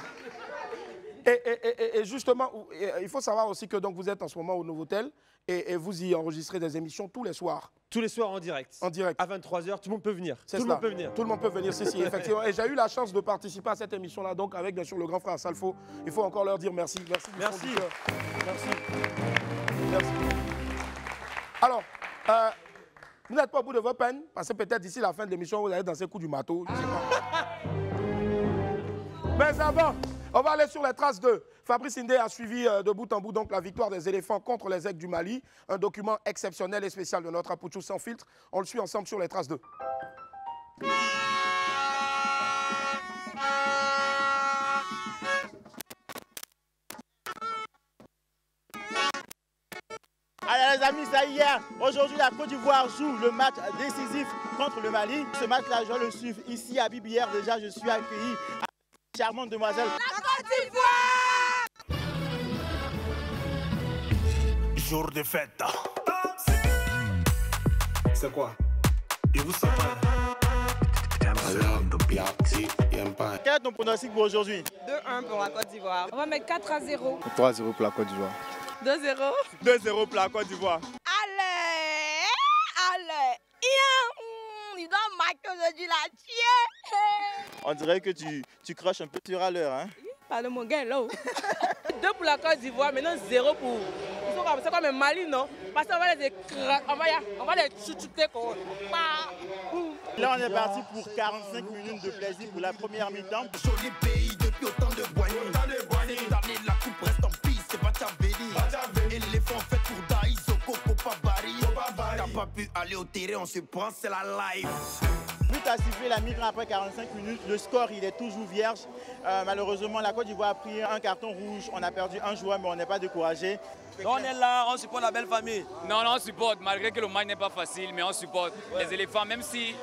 Speaker 1: Et justement, il faut savoir aussi que donc, vous êtes en ce moment au Novotel et vous y enregistrez des émissions tous les soirs.
Speaker 13: Tous les soirs en direct.
Speaker 1: En direct.
Speaker 13: À 23h, tout le monde peut venir.
Speaker 1: Tout le monde peut venir. Tout le monde peut venir, si, effectivement. Et j'ai eu la chance de participer à cette émission-là, donc avec bien sûr le grand frère Salfo. Il faut encore leur dire merci. Merci. Alors, vous n'êtes pas au bout de vos peines, parce que peut-être d'ici la fin de l'émission, vous allez danser coup du marteau. Je sais pas. Mais avant, on va aller sur les traces de Fabrice Ndé a suivi de bout en bout donc la victoire des éléphants contre les aigles du Mali. Un document exceptionnel et spécial de notre Apouchou sans filtre. On le suit ensemble sur les traces de.
Speaker 14: Allez les amis, ça y est. Aujourd'hui, la Côte d'Ivoire joue le match décisif contre le Mali. Ce match-là, je le suis ici à Bibière. Déjà, je suis accueilli à une charmante demoiselle.
Speaker 15: La Côte d'Ivoire!
Speaker 12: Jour de fête. C'est quoi? Et vous savez?
Speaker 14: Quel est ton pronostic pour aujourd'hui?
Speaker 16: 2-1 pour la Côte d'Ivoire. On va mettre 4-0.
Speaker 17: 3-0 pour la Côte d'Ivoire.
Speaker 16: 2-0.
Speaker 14: 2-0 pour la Côte d'Ivoire.
Speaker 16: Allez! Il doit marquer aujourd'hui la tienne.
Speaker 14: On dirait que tu craches un peu sur à l'heure, hein?
Speaker 16: Parle mon gars là. 2 pour la Côte d'Ivoire, maintenant 0 pour. C'est comme un Mali, non? Parce qu'on va les chuchoter quoi.
Speaker 14: Là, on est parti pour 45 minutes de plaisir pour la première mi-temps.
Speaker 12: Joli pays depuis autant de boignées. Cette année, la coupe reste en piste, c'est pas Tchaveli. Éléphant fait pour Daïs, Coco Pabari. T'as pas pu aller au terrain, on se prend, c'est la live.
Speaker 14: But à siffler la mi-temps après 45 minutes. Le score, il est toujours vierge. Malheureusement, la Côte d'Ivoire a pris un carton rouge. On a perdu un joueur, mais on n'est pas découragé.
Speaker 3: On est là, on supporte la belle famille. Non, on supporte, malgré que le match n'est pas facile, mais on supporte les éléphants. Même si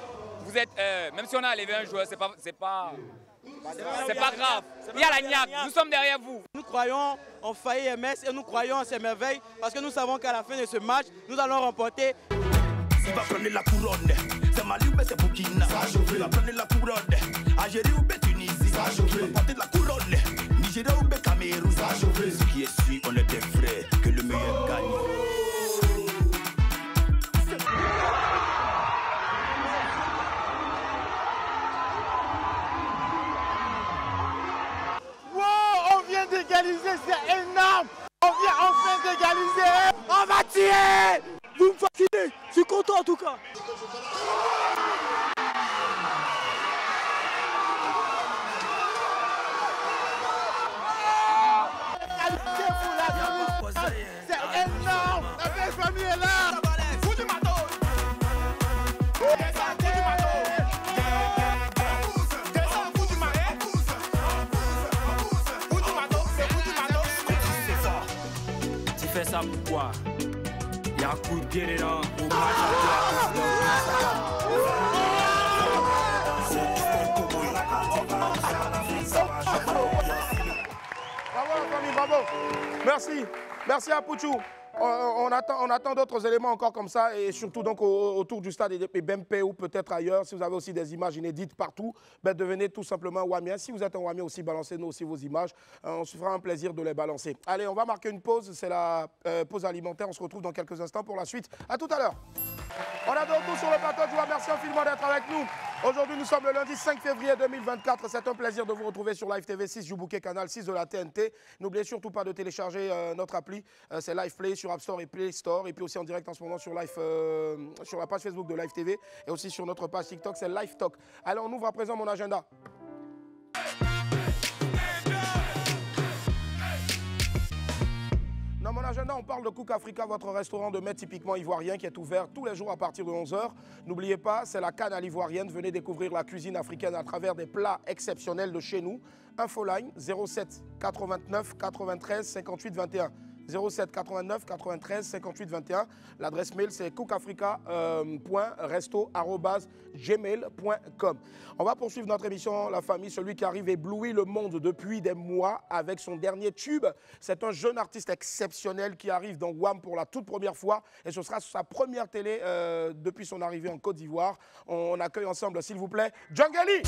Speaker 3: on a enlevé un joueur, c'est pas grave. Il y a la niaque, nous sommes derrière vous.
Speaker 18: Nous croyons en Faye MS et nous croyons en ces merveilles parce que nous savons qu'à la fin de ce match, nous allons remporter.
Speaker 12: Il va prendre la couronne, c'est Mali ou c'est Burkina. Il va prendre la couronne, Algérie ou Tunisie. Il va porter la couronne, Nigeria ou Cameroun. Ce qui est sûr, on est des frères, que le meilleur gagne.
Speaker 14: Wow, on vient d'égaliser, c'est énorme. On vient enfin d'égaliser. On va tirer.
Speaker 18: Vous me fascinez, je suis content en tout cas.
Speaker 14: C'est énorme. La belle famille est là. Fous du matos.
Speaker 3: Tu fais ça pourquoi? Y'a un coup de pied dedans.
Speaker 1: Bravo la famille, bravo. Merci à Pouchou. On attend d'autres éléments encore comme ça et surtout donc autour du stade et Bempe ou peut-être ailleurs. Si vous avez aussi des images inédites partout, ben devenez tout simplement Wamien. Si vous êtes un Wamien aussi, balancez-nous aussi vos images. On se fera un plaisir de les balancer. Allez, on va marquer une pause. C'est la pause alimentaire. On se retrouve dans quelques instants pour la suite. À tout à l'heure. On a de retour sur le plateau. Je vous remercie infiniment d'être avec nous. Aujourd'hui, nous sommes le lundi 5 février 2024. C'est un plaisir de vous retrouver sur Live TV 6 Joubouquet Canal 6 de la TNT. N'oubliez surtout pas de télécharger notre appli. C'est Live Play sur App Store et Play Store. Et puis aussi en direct en ce moment sur la page Facebook de Live TV. Et aussi sur notre page TikTok, c'est Live Talk. Allez, on ouvre à présent mon agenda. Non, mon l'agenda, on parle de Cook Africa, votre restaurant de mets typiquement ivoirien qui est ouvert tous les jours à partir de 11h. N'oubliez pas, c'est la canne à l'ivoirienne. Venez découvrir la cuisine africaine à travers des plats exceptionnels de chez nous. Infoline 07 89 93 58 21. 07 89 93 58 21. L'adresse mail, c'est cookafrica.resto@gmail.com. On va poursuivre notre émission La Famille, celui qui arrive éblouit le monde depuis des mois avec son dernier tube. C'est un jeune artiste exceptionnel qui arrive dans WAM pour la toute première fois et ce sera sa première télé depuis son arrivée en Côte d'Ivoire. On accueille ensemble, s'il vous plaît, Djangeli.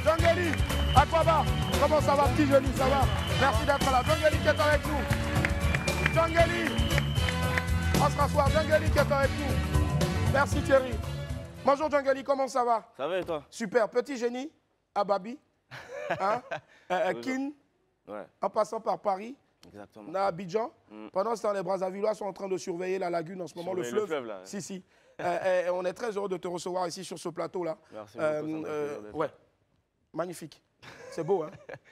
Speaker 1: Djangeli, Aquaba, comment ça va, petit Djangeli, ça va? Merci d'être là. Djangeli qui est avec nous. Djangeli, on se rasseoir. Djangeli qui est avec nous. Merci Thierry. Bonjour Djangeli, comment ça va?
Speaker 17: Ça va et toi?
Speaker 1: Super. Petit génie, Ababi, hein? Kin,
Speaker 17: ouais. En
Speaker 1: passant par Paris.
Speaker 17: Exactement.
Speaker 1: On a Abidjan. Pendant ce temps, les Brazzavillois sont en train de surveiller la lagune en ce moment, le fleuve là, ouais. Si, si. On est très heureux de te recevoir ici sur ce plateau-là.
Speaker 17: Merci beaucoup.
Speaker 1: Ouais. Magnifique. C'est beau, hein?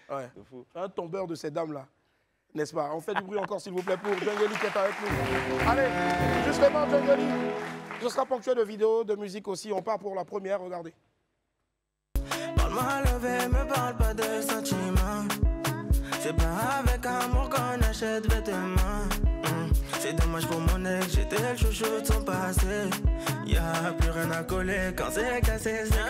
Speaker 1: Ouais.
Speaker 17: C'est fou.
Speaker 1: Un tombeur de ces dames-là. N'est-ce pas? On fait du bruit encore, s'il vous plaît, pour Djangeli qui est avec nous. Allez, justement, Djangeli, ce sera ponctué de vidéos, de musique aussi. On part pour la première, regardez.
Speaker 19: Parle-moi levé, me parle pas de sentiments. C'est pas avec amour qu'on achète vêtements. C'est dommage pour mon ex, j'étais le chouchou de son passé. Y'a plus rien à coller, quand c'est cassé, c'est cassé.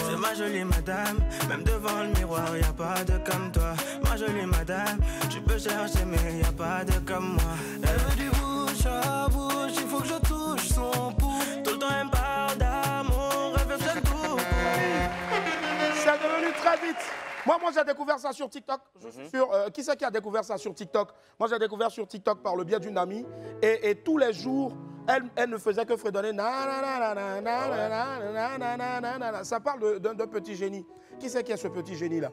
Speaker 19: C'est ma jolie madame, même devant le miroir, y'a pas de comme toi. Ma jolie madame, tu peux chercher mais y'a pas de comme moi. Elle veut du bouche à bouche, il faut que je touche son pouls. Tout le temps elle me parle d'amour, elle veut que je tout.
Speaker 1: C'est devenu très vite. Moi j'ai découvert ça sur TikTok. Je suis sûr. Qui c'est qui a découvert ça sur TikTok? Moi j'ai découvert sur TikTok par le biais d'une amie. Et tous les jours, elle ne faisait que fredonner. Ça parle d'un petit génie. Qui c'est qui est ce petit génie-là?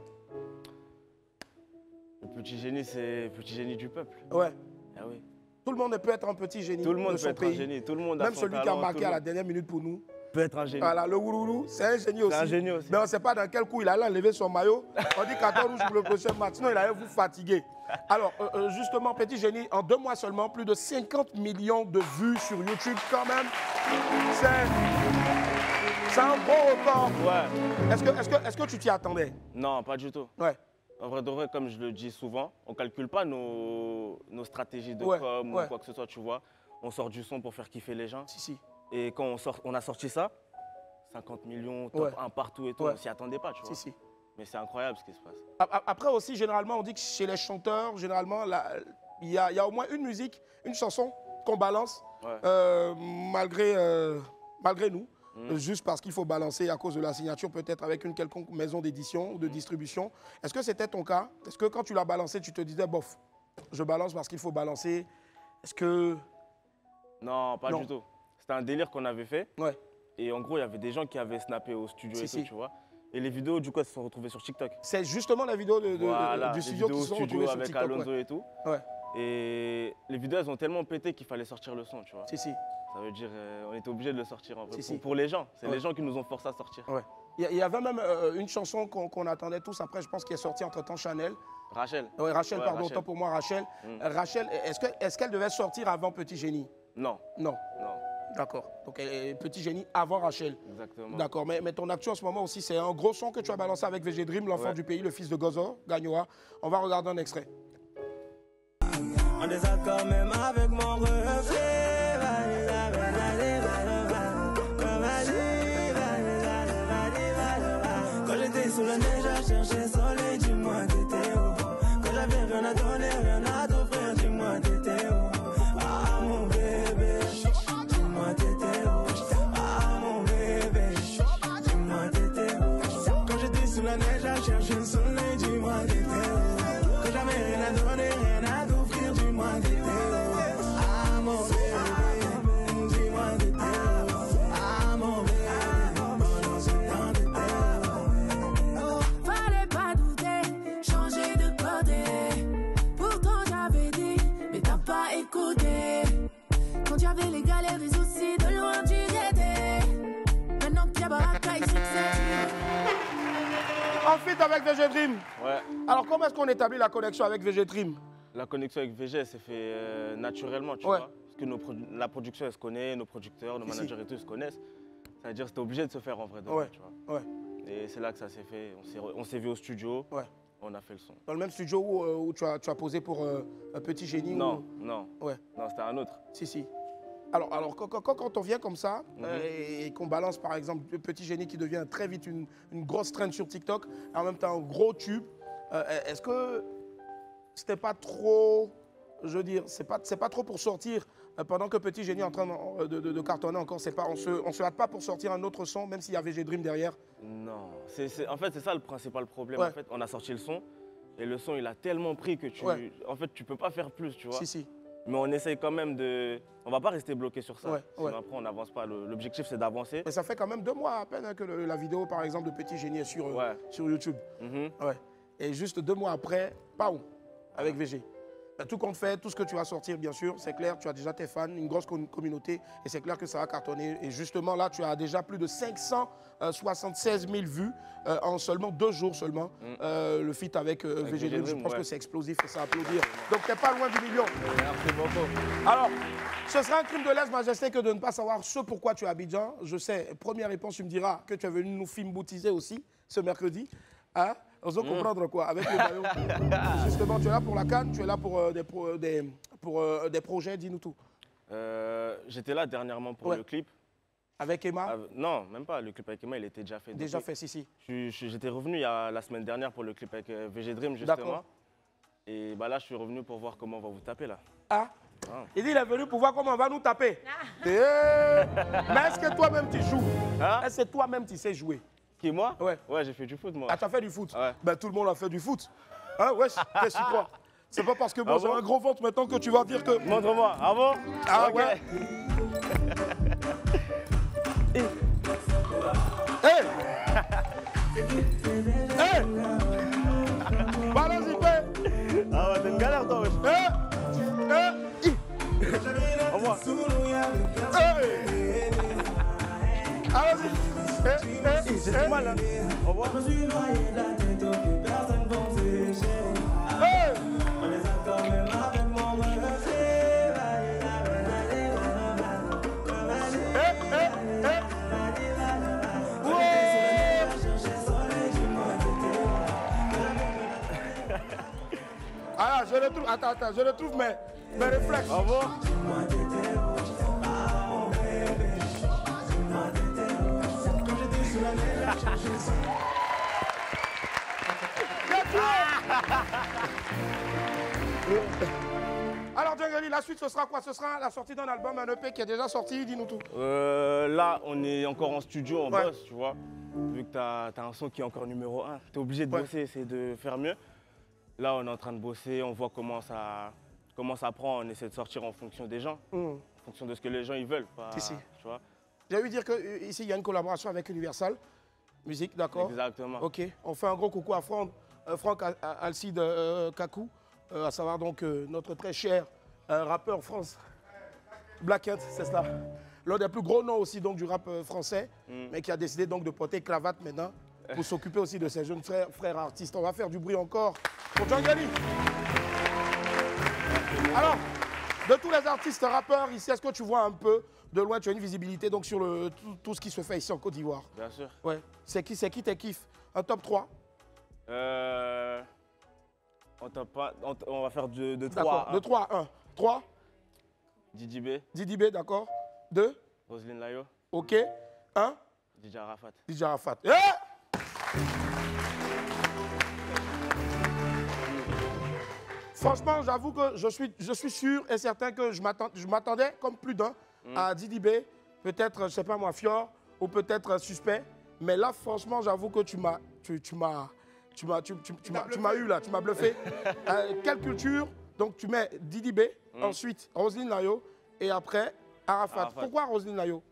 Speaker 17: Le petit génie, c'est le petit génie du peuple.
Speaker 1: Ouais.
Speaker 17: Ah oui.
Speaker 1: Tout le monde peut être un petit génie.
Speaker 17: Tout le monde
Speaker 1: de
Speaker 17: peut
Speaker 1: son
Speaker 17: être
Speaker 1: pays.
Speaker 17: un génie. Tout le monde a
Speaker 1: Même
Speaker 17: son
Speaker 1: celui qui a
Speaker 17: talent,
Speaker 1: marqué à la dernière minute pour nous.
Speaker 17: Peut être un génie.
Speaker 1: Voilà, le Wouroulou, c'est un génie aussi.
Speaker 17: C'est un génie aussi.
Speaker 1: Mais on ne sait pas dans quel coup il allait enlever son maillot. On dit 14 rouges pour le prochain match. Sinon, il allait vous fatiguer. Alors, justement, petit génie, en 2 mois seulement, plus de 50 millions de vues sur YouTube quand même. C'est un gros record.
Speaker 17: Ouais.
Speaker 1: Est-ce que tu t'y attendais?
Speaker 17: Non, pas du tout.
Speaker 1: Ouais.
Speaker 17: En vrai de vrai, comme je le dis souvent, on ne calcule pas nos stratégies de com ou quoi que ce soit, tu vois. On sort du son pour faire kiffer les gens.
Speaker 1: Si.
Speaker 17: Et quand on a sorti ça, 50 millions, top 1 partout et tout, on s'y attendait pas, tu vois.
Speaker 1: Si.
Speaker 17: Mais c'est incroyable ce qui se passe.
Speaker 1: Après aussi, généralement, on dit que chez les chanteurs, généralement, il y a au moins une musique, une chanson qu'on balance, malgré nous. Juste parce qu'il faut balancer à cause de la signature, peut-être avec une quelconque maison d'édition ou de distribution. Est-ce que c'était ton cas? Est-ce que quand tu l'as balancé, tu te disais, bof, je balance parce qu'il faut balancer? Est-ce que...
Speaker 17: Non, pas du tout. C'était un délire qu'on avait fait.
Speaker 1: Ouais.
Speaker 17: Et en gros, il y avait des gens qui avaient snappé au studio et tout, tu vois. Et les vidéos, du coup, elles se sont retrouvées sur TikTok.
Speaker 1: C'est justement la vidéo du studio qui se sont retrouvées sur
Speaker 17: avec
Speaker 1: TikTok.
Speaker 17: Alonso et tout.
Speaker 1: Ouais.
Speaker 17: Et les vidéos, elles ont tellement pété qu'il fallait sortir le son, tu vois.
Speaker 1: Si.
Speaker 17: Ça veut dire, on était obligé de le sortir en vrai. Pour les gens. C'est les gens qui nous ont forcé à sortir.
Speaker 1: Ouais. Il y avait même une chanson qu'on attendait tous après, je pense, qui est sortie entre-temps, Chanel.
Speaker 17: Rachel.
Speaker 1: Oui, Rachel, pardon, autant pour moi, Rachel. Rachel, est-ce qu'elle devait sortir avant Petit Génie?
Speaker 17: Non.
Speaker 1: D'accord. Donc, Petit Génie avant Rachel.
Speaker 17: Exactement.
Speaker 1: D'accord. Mais ton actu en ce moment aussi, c'est un gros son que tu as balancé avec VG Dream, l'enfant du pays, le fils de Gozo, Gagnoa. On va regarder un extrait.
Speaker 19: En désaccord même avec mon reflet. Quand j'étais sous la neige à chercher soleil, dis-moi t'étais où? Quand j'avais rien à donner, rien à t'offrir, dis-moi t'étais où? Ah mon bébé, dis-moi t'étais où? Ah mon bébé, dis-moi t'étais où? Quand j'étais sous la neige à chercher le soleil, dis-moi t'étais où? Quand j'avais rien à donner, rien à t'offrir, dis-moi t'étais où? Ah mon bébé, dis-moi t'étais où? Ah mon bébé,
Speaker 1: feat avec VG Dream.
Speaker 17: Ouais.
Speaker 1: Alors, comment est-ce qu'on établit la connexion avec VG Dream?
Speaker 17: La connexion avec VG, s'est fait naturellement, tu vois. Parce que la production, elle se connaît, nos producteurs, nos managers et tout, se connaissent. C'est-à-dire que c'était obligé de se faire en vrai, tu vois. Et c'est là que ça s'est fait. On s'est vu au studio, on a fait le son.
Speaker 1: Dans le même studio où tu as posé pour un Petit Génie?
Speaker 17: Non, non.
Speaker 1: Ouais.
Speaker 17: Non, c'était un autre.
Speaker 1: Si. Alors quand on vient comme ça et qu'on balance par exemple le Petit Génie qui devient très vite une grosse trend sur TikTok, et en même temps un gros tube, est-ce que c'était pas trop, je veux dire, c'est pas trop pour sortir pendant que Petit Génie est en train de cartonner encore, on se hâte pas pour sortir un autre son même s'il y a VG Dream derrière?
Speaker 17: Non, en fait c'est ça le principal problème. En fait, on a sorti le son et le son il a tellement pris que en fait tu peux pas faire plus, tu vois.
Speaker 1: Si.
Speaker 17: Mais on essaye quand même on va pas rester bloqué sur ça. Sinon après on n'avance pas. L'objectif c'est d'avancer.
Speaker 1: Mais ça fait quand même 2 mois à peine que la vidéo par exemple de Petit Génie est sur YouTube. Et juste 2 mois après, pao, avec VG. Tout compte fait, tout ce que tu vas sortir, bien sûr, c'est clair, tu as déjà tes fans, une grosse communauté, et c'est clair que ça va cartonner. Et justement, là, tu as déjà plus de 576 000 vues en seulement 2 jours seulement. Le feat avec VG Dream, je pense que c'est explosif et ça applaudir. Donc, tu n'es pas loin du million.
Speaker 17: Merci beaucoup.
Speaker 1: Alors, ce sera un crime de lèse-majesté que de ne pas savoir ce pourquoi tu es à Abidjan. Je sais, première réponse, tu me diras que tu es venu nous filmboutiser aussi ce mercredi. Hein? On veut comprendre quoi avec le maillot. Justement, tu es là pour la CAN, tu es là pour des projets, dis-nous tout.
Speaker 17: J'étais là dernièrement pour le clip.
Speaker 1: Avec Emma?
Speaker 17: Non, même pas. Le clip avec Emma, il était déjà fait.
Speaker 1: Déjà fait, si.
Speaker 17: J'étais revenu la semaine dernière pour le clip avec VG Dream, justement. Et bah là, je suis revenu pour voir comment on va vous taper, là.
Speaker 1: Il dit il est venu pour voir comment on va nous taper. Mais est-ce que toi-même tu joues? Est-ce que toi-même tu sais jouer?
Speaker 17: Qui, moi? Ouais, j'ai fait du foot, moi.
Speaker 1: Ah, tu as fait du foot? Ben, tout le monde a fait du foot. Hein, wesh, qu'est-ce que tu crois? C'est pas parce que moi j'ai un gros ventre maintenant que tu vas dire que...
Speaker 17: Montre-moi, ah bon?
Speaker 1: Ah ouais. Balance-y, fais.
Speaker 17: Ah ouais, t'es une galère, toi, wesh. Au revoir.
Speaker 1: Allons-y.
Speaker 17: J'ai du mal, hein. Au revoir.
Speaker 1: Ah, je retrouve, attends, je retrouve mes réflexes.
Speaker 17: Au revoir.
Speaker 1: Alors, Djangali, la suite, ce sera quoi? Ce sera la sortie d'un album, un EP qui est déjà sorti, dis-nous tout.
Speaker 17: Là, on est encore en studio, on bosse, tu vois. Vu que t'as un son qui est encore numéro 1, t'es obligé de bosser, essayer de faire mieux. Là, on est en train de bosser, on voit comment ça prend, on essaie de sortir en fonction des gens, en fonction de ce que les gens ils veulent. Tu vois.
Speaker 1: J'ai vu dire qu'ici, il y a une collaboration avec Universal Music, d'accord?
Speaker 17: Exactement.
Speaker 1: Ok, on fait un gros coucou à Franck Alcide Kakou, à savoir donc notre très cher rappeur France, Black Cat, c'est cela. L'un des plus gros noms aussi donc, du rap français, mais qui a décidé donc de porter cravate maintenant pour s'occuper aussi de ses jeunes frères artistes. On va faire du bruit encore pour Djangali. Alors, de tous les artistes rappeurs ici, est-ce que tu vois un peu de loin, tu as une visibilité donc, sur tout ce qui se fait ici en Côte d'Ivoire?
Speaker 17: Bien sûr.
Speaker 1: Ouais. C'est qui tes kiffs? Un top 3?
Speaker 17: On va faire de 3 à 1.
Speaker 1: De 3 à 1. 3?
Speaker 17: Didi B.
Speaker 1: Didi B, d'accord. 2?
Speaker 17: Roselyne Layo.
Speaker 1: Ok. 1?
Speaker 17: DJ Arafat.
Speaker 1: DJ Arafat. Franchement, j'avoue que je suis sûr et certain que je m'attendais, comme plus d'un, à Didi B, peut-être, je sais pas moi, Fior, ou peut-être Suspect. Mais là, franchement, j'avoue que tu m'as eu là, tu m'as bluffé. Quelle culture? Donc tu mets Didi B, ensuite Roselyne Layo, et après Arafat. Pourquoi Roselyne Layo?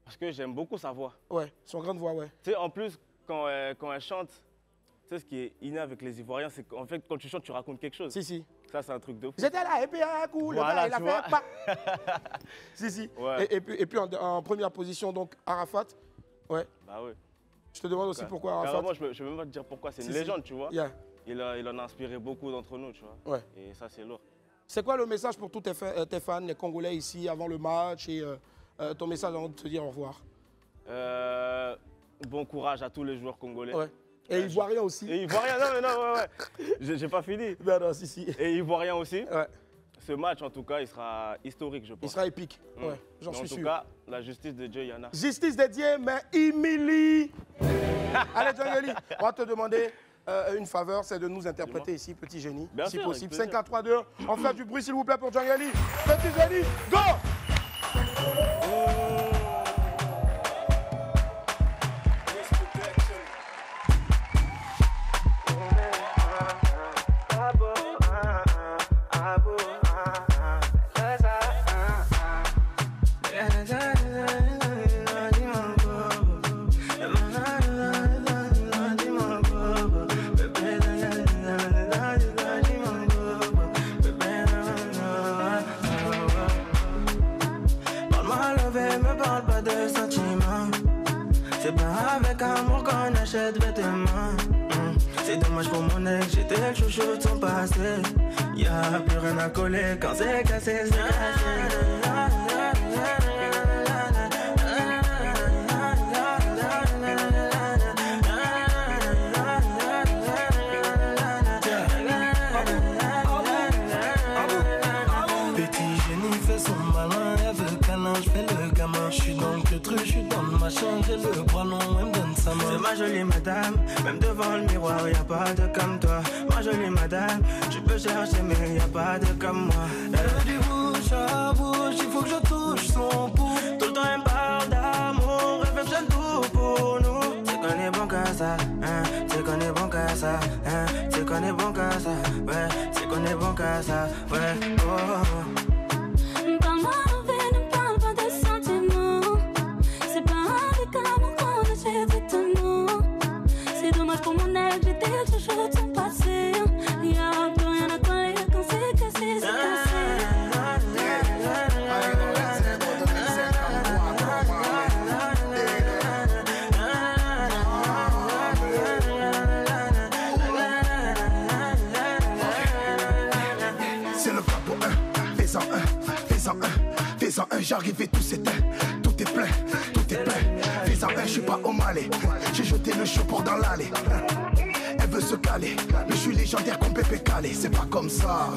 Speaker 17: Parce que j'aime beaucoup sa voix.
Speaker 1: Ouais, son grande voix, ouais.
Speaker 17: Tu sais, en plus, quand elle chante, tu sais, ce qui est inné avec les Ivoiriens, c'est qu'en fait, quand tu chantes, tu racontes quelque chose.
Speaker 1: Si.
Speaker 17: Ça, c'est un truc de fou.
Speaker 1: J'étais là, et puis un coup,
Speaker 17: voilà,
Speaker 1: le gars, il a fait pas. Si. Ouais. Et puis en première position, donc, Arafat. Ouais.
Speaker 17: Bah ouais.
Speaker 1: Je te demande aussi pourquoi Arafat.
Speaker 17: Carrément, je ne peux même pas te dire pourquoi. C'est une légende, tu vois.
Speaker 1: Yeah.
Speaker 17: Il en a inspiré beaucoup d'entre nous, tu vois.
Speaker 1: Ouais.
Speaker 17: Et ça, c'est lourd.
Speaker 1: C'est quoi le message pour tous tes fans, les Congolais ici, avant le match et ton message avant de te dire au revoir?
Speaker 17: Bon courage à tous les joueurs congolais.
Speaker 1: Ouais. Et Ivoiriens aussi.
Speaker 17: Et Ivoiriens, non, ouais. J'ai pas fini.
Speaker 1: Non, si.
Speaker 17: Et Ivoiriens aussi.
Speaker 1: Ouais.
Speaker 17: Ce match, en tout cas, il sera historique, je pense.
Speaker 1: Il sera épique, ouais, j'en suis sûr.
Speaker 17: En tout cas, la justice de Dieu, il y en a.
Speaker 1: Justice de Dieu, mais Emily. Allez, Djangeli, on va te demander une faveur, c'est de nous interpréter ici, Petit Génie,
Speaker 17: bien
Speaker 1: si
Speaker 17: sûr,
Speaker 1: possible. 5, 4, 3, 2, on fait du bruit, s'il vous plaît, pour Djangeli. Petit Génie, go!
Speaker 19: C'est dommage pour mon ex, j'étais le chouchou de son passé. Y'a plus rien à coller quand c'est cassé, c'est cassé. Petit génie fait son malin, elle veut câlin, je fais le gamin. Je suis dans le truc, je suis dans le machin, j'ai le bras long, elle me donne sa main. C'est ma jolie madame, même devant le miroir, y'a pas de comme toi. Ma jolie madame, tu peux chercher mais y'a pas de comme moi. Elle veut du bouche à bouche, il faut que je touche son pouce. Tout le temps elle me parle d'amour, elle fait tout pour nous. C'est qu'on est bon qu'à ça, hein, c'est qu'on est bon qu'à ça, hein, c'est qu'on est bon qu'à ça, ouais, c'est qu'on est bon qu'à ça, ouais, oh.
Speaker 12: J'arrive et tout s'éteint, tout est plein, fais-en un, je suis pas au Mali. J'ai jeté le chaud pour dans l'allée. Elle veut se caler, mais je suis légendaire comme Pépé Calé, c'est pas comme ça.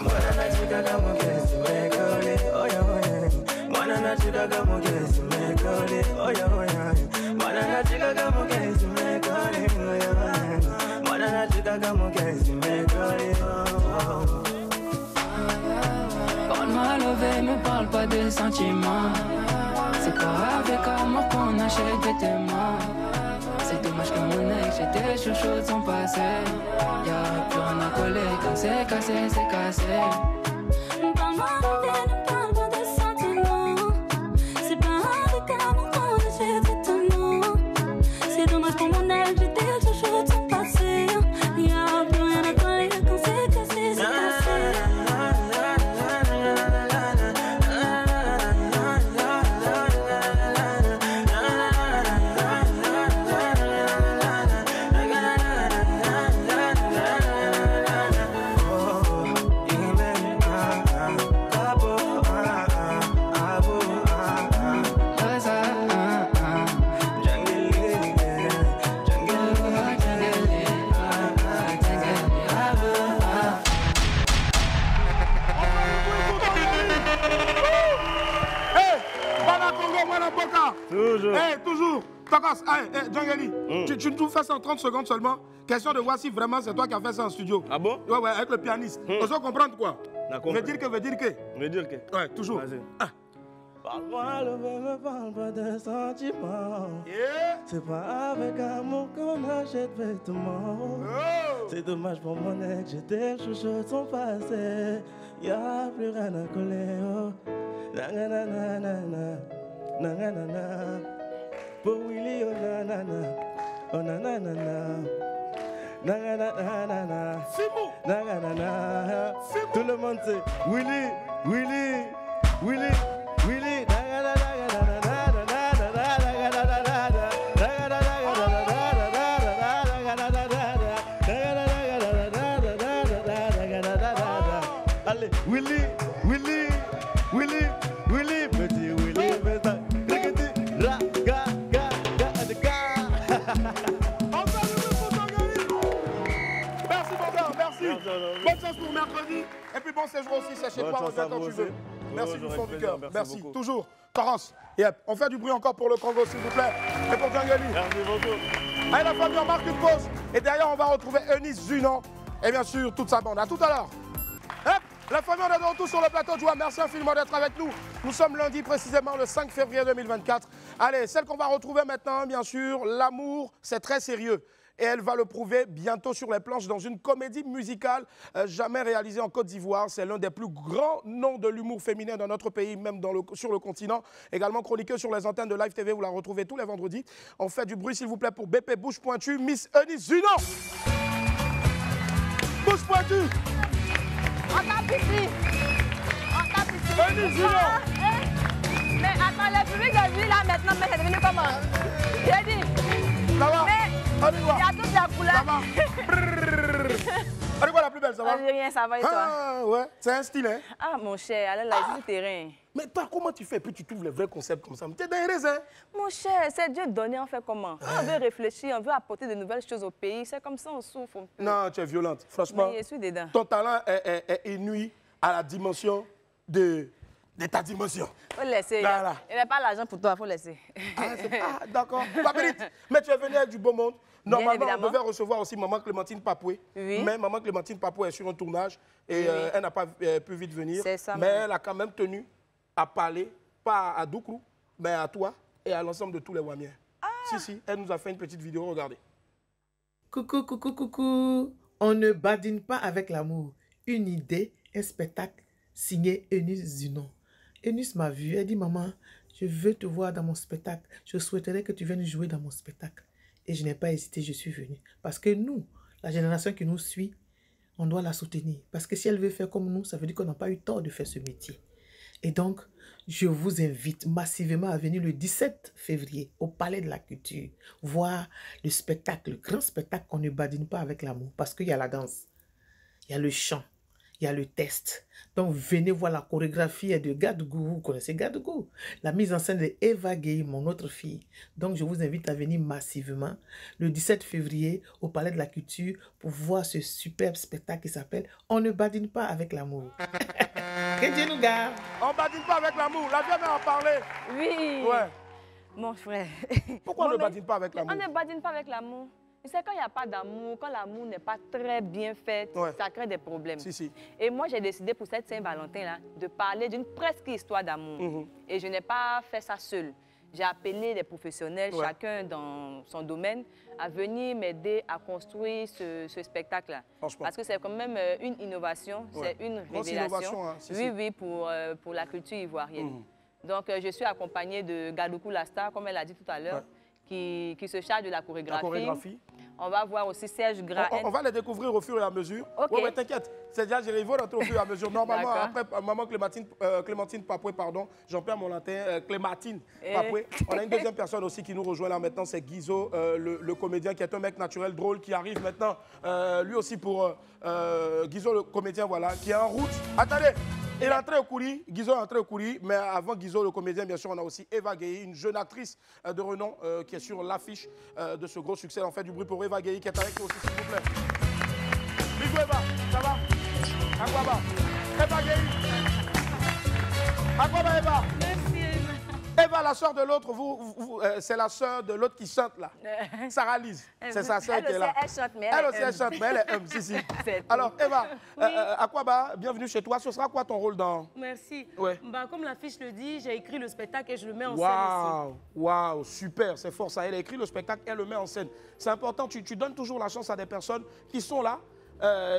Speaker 20: Parle-moi levé, me parle pas de sentiments. C'est pas avec amour qu'on achète vêtements. C'est dommage que mon ex, j'étais chouchou de son passé. Y'a plus rien à coller, quand c'est cassé, c'est cassé. Parle-moi levé, ne parle pas de sentiments. C'est pas avec amour qu'on achète vêtements. C'est dommage que mon ex, j'étais chouchou de son passé. Y'a plus rien à coller, quand c'est cassé, c'est cassé.
Speaker 1: Toujours. Toujours. Tokos, Djangeli, tu nous fais ça en 30 secondes seulement. Question de voir si vraiment c'est toi qui as fait ça en studio.
Speaker 17: Ah bon?
Speaker 1: Ouais, avec le pianiste. On doit comprendre quoi? Veut dire que.
Speaker 17: Veut dire que.
Speaker 1: Ouais, toujours.
Speaker 17: Vas-y.
Speaker 19: Parle-moi, le me parle pas de sentiments. C'est pas avec amour qu'on achète vêtements. C'est dommage pour mon ex, j'étais chouchou de son passé. Y'a plus rien à coller, oh. Nanganana, nanganana. Pour Willy, oh nanana, oh nanana. Nanganana, nanganana. Tout le monde sait Willy, Willy, Willy. Willy,
Speaker 21: Allez, Willy, Willy, Willy, Willy, petit Willy, petit ra, ga, ga, ga, ga.
Speaker 1: Merci mon gars, merci. Bonne chance pour mercredi. Et puis bon séjour aussi, c'est chez toi, reviens quand tu veux. Merci du fond du cœur. Merci. Toujours. Torrance. Yep. On fait du bruit encore pour le Congo, s'il vous plaît. Et pour Djangali.
Speaker 21: Merci beaucoup.
Speaker 1: Allez la famille, on marque une pause. Et derrière, on va retrouver Eunice Zunan. Et bien sûr, toute sa bande. À tout à l'heure. La famille, on est de retour sur le plateau de joie. Merci infiniment d'être avec nous. Nous sommes lundi, précisément le 5 février 2024. Allez, celle qu'on va retrouver maintenant, bien sûr, l'amour, c'est très sérieux. Et elle va le prouver bientôt sur les planches dans une comédie musicale jamais réalisée en Côte d'Ivoire. C'est l'un des plus grands noms de l'humour féminin dans notre pays, même sur le continent. Également chroniqueuse sur les antennes de Live TV, vous la retrouvez tous les vendredis. On fait du bruit, s'il vous plaît, pour BP Bouche Pointue, Miss Eunice Zunan. Bouche Pointue.
Speaker 15: On tape ici. On tape ici.
Speaker 1: Eunice Zunan.
Speaker 15: Mais attends, le public de lui, là, maintenant, mais c'est devenu comment? J'ai dit.
Speaker 1: Ça va?
Speaker 15: Il y a toute la couleur.
Speaker 1: Ça va. On est quoi la plus belle, ça va?
Speaker 15: Rien, ça va et toi?
Speaker 1: Ah ouais, c'est un style, hein?
Speaker 15: Ah mon cher, allez là, ici c'est terrain.
Speaker 1: Mais toi, comment tu fais? Puis tu trouves les vrais concepts comme ça. T'es dans les raisins.
Speaker 15: Mon cher, c'est Dieu donné, on fait comment? On veut réfléchir, on veut apporter de nouvelles choses au pays. C'est comme ça, on souffre un peu.
Speaker 1: Non, tu es violente. Franchement,
Speaker 15: mais je suis dedans.
Speaker 1: Ton talent est inouï à la dimension de ta dimension.
Speaker 15: Faut laisser.
Speaker 1: Là.
Speaker 15: Il n'y a pas l'argent pour toi, faut laisser.
Speaker 1: Ah, d'accord. Mais tu es venu avec du beau monde. Normalement, on devait recevoir aussi Maman Clémentine Papoué.
Speaker 15: Oui.
Speaker 1: Mais Maman Clémentine Papoué est sur un tournage et elle n'a pas pu vite venir.
Speaker 15: C'est ça.
Speaker 1: Mais elle a quand même tenu à parler, pas à Doukrou, mais à toi et à l'ensemble de tous les Wamiens. Ah. Si, elle nous a fait une petite vidéo, regardez.
Speaker 22: Coucou, coucou, coucou. On ne badine pas avec l'amour. Une idée, un spectacle signé Eunice Zunan. Eunice m'a vu, elle dit, maman, je veux te voir dans mon spectacle. Je souhaiterais que tu viennes jouer dans mon spectacle. Et je n'ai pas hésité, je suis venue. Parce que nous, la génération qui nous suit, on doit la soutenir. Parce que si elle veut faire comme nous, ça veut dire qu'on n'a pas eu tort de faire ce métier. Et donc, je vous invite massivement à venir le 17 février au Palais de la Culture, voir le spectacle, le grand spectacle qu'on ne badine pas avec l'amour. Parce qu'il y a la danse, il y a le chant, il y a le test. Donc, venez voir la chorégraphie de Gadougou. Vous connaissez Gadougou? La mise en scène de Eva Gueye, mon autre fille. Donc, je vous invite à venir massivement le 17 février au Palais de la Culture pour voir ce superbe spectacle qui s'appelle « On ne badine pas avec l'amour ». Que Dieu nous garde.
Speaker 1: On ne badine pas avec l'amour. La vieille m'a en parlé.
Speaker 15: Oui.
Speaker 1: Ouais.
Speaker 15: Mon frère.
Speaker 1: Pourquoi on ne badine pas avec l'amour?
Speaker 15: On ne badine pas avec l'amour. C'est quand il n'y a pas d'amour, quand l'amour n'est pas très bien fait, ça crée des problèmes.
Speaker 1: Si.
Speaker 15: Et moi, j'ai décidé pour cette Saint-Valentin-là de parler d'une presque histoire d'amour. Et je n'ai pas fait ça seule. J'ai appelé des professionnels, chacun dans son domaine, à venir m'aider à construire ce spectacle-là. Parce que c'est quand même une innovation, c'est une révélation.
Speaker 1: Hein,
Speaker 15: oui, pour la culture ivoirienne. Donc, je suis accompagnée de Gadoukou Lasta, comme elle a dit tout à l'heure. Qui se charge de la chorégraphie. On va voir aussi Serge Grahen.
Speaker 1: On va les découvrir au fur et à mesure.
Speaker 15: Okay.
Speaker 1: Ouais, t'inquiète. C'est déjà, ils vont rentrer au fur et à mesure. Normalement, après Maman Clémentine Papoué, pardon, j'en perds mon latin, Clémentine Papoué. On a une deuxième personne aussi qui nous rejoint là maintenant, c'est Guizo, le comédien qui est un mec naturel, drôle, qui arrive maintenant, lui aussi pour Guizo, le comédien, voilà, qui est en route. Attendez! Il est entré au coulis, Guizo est entré au coulis, mais avant Guizo, le comédien, bien sûr, on a aussi Eva Gueye, une jeune actrice de renom qui est sur l'affiche de ce gros succès. On fait du bruit pour Eva Gueye qui est avec nous aussi, s'il vous plaît. Bisous Eva, ça va? Akwaba. Eva Gueye. Akwaba Eva.
Speaker 15: Merci Eva.
Speaker 1: Eva, la soeur de l'autre, c'est la soeur de l'autre qui chante là. Sarah Lise, c'est sa soeur qui est là.
Speaker 15: Elle chante, mais
Speaker 1: elle aussi, elle chante, mais elle est humble, si. Alors, Eva, Akwaba, bienvenue chez toi. Ce sera quoi ton rôle dans...
Speaker 23: Merci.
Speaker 1: Ouais.
Speaker 23: Bah, comme l'affiche le dit, j'ai écrit le spectacle et je le mets en scène ici.
Speaker 1: Waouh, super, c'est fort ça. Elle a écrit le spectacle, elle le met en scène. C'est important, tu donnes toujours la chance à des personnes qui sont là,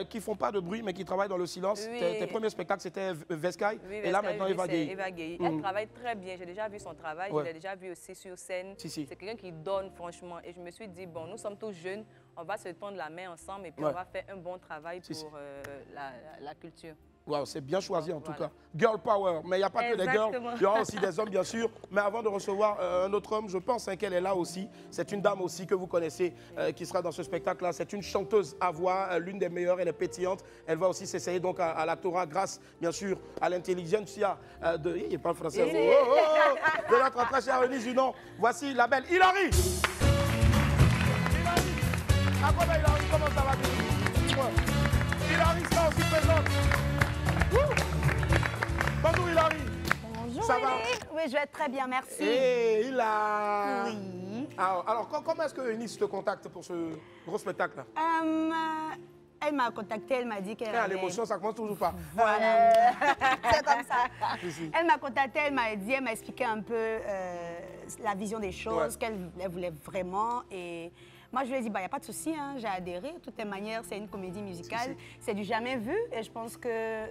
Speaker 1: qui ne font pas de bruit, mais qui travaillent dans le silence.
Speaker 15: Oui.
Speaker 1: Tes premiers spectacles, c'était Vescaille.
Speaker 15: Oui,
Speaker 1: et là, maintenant, Eva Gueye.
Speaker 15: Elle travaille très bien. J'ai déjà vu son travail. Je l'ai déjà vu aussi sur scène. C'est quelqu'un qui donne, franchement. Et je me suis dit, bon, nous sommes tous jeunes. on va se tendre la main ensemble et puis
Speaker 1: Ouais.
Speaker 15: on va faire un bon travail pour la culture.
Speaker 1: Wow, c'est bien choisi en tout cas. Girl power, mais il n'y a pas que des girls,
Speaker 15: Exactement.
Speaker 1: il y aura aussi des hommes bien sûr. Mais avant de recevoir un autre homme, je pense qu'elle est là aussi. C'est une dame aussi que vous connaissez qui sera dans ce spectacle-là. C'est une chanteuse à voix, l'une des meilleures, elle est pétillante. Elle va aussi s'essayer donc à l'actorat grâce bien sûr à l'intelligentsia de... Il parle français. De notre très chère Eunice Junon. Voici la belle Hilary. À quoi Hilary, comment ça va? Dis-moi. Hilary sera aussi présente. Bonjour Hilary.
Speaker 4: Bonjour.
Speaker 1: Ça va?
Speaker 4: Oui, je vais très bien, merci.
Speaker 1: Et il a...
Speaker 4: Oui.
Speaker 1: Alors comment est-ce que Eunice te contacte pour ce gros spectacle-là?
Speaker 4: Elle m'a contacté, elle m'a dit qu'elle avait...
Speaker 1: L'émotion, ça commence toujours pas.
Speaker 4: Voilà. C'est comme ça.
Speaker 1: Si.
Speaker 4: Elle m'a contacté, elle m'a dit, elle m'a expliqué un peu la vision des choses, qu'elle voulait vraiment. Et moi, je lui ai dit, il n'y a pas de souci, hein, j'ai adhéré. De toutes les manières, c'est une comédie musicale. C'est du jamais vu. Et je pense que,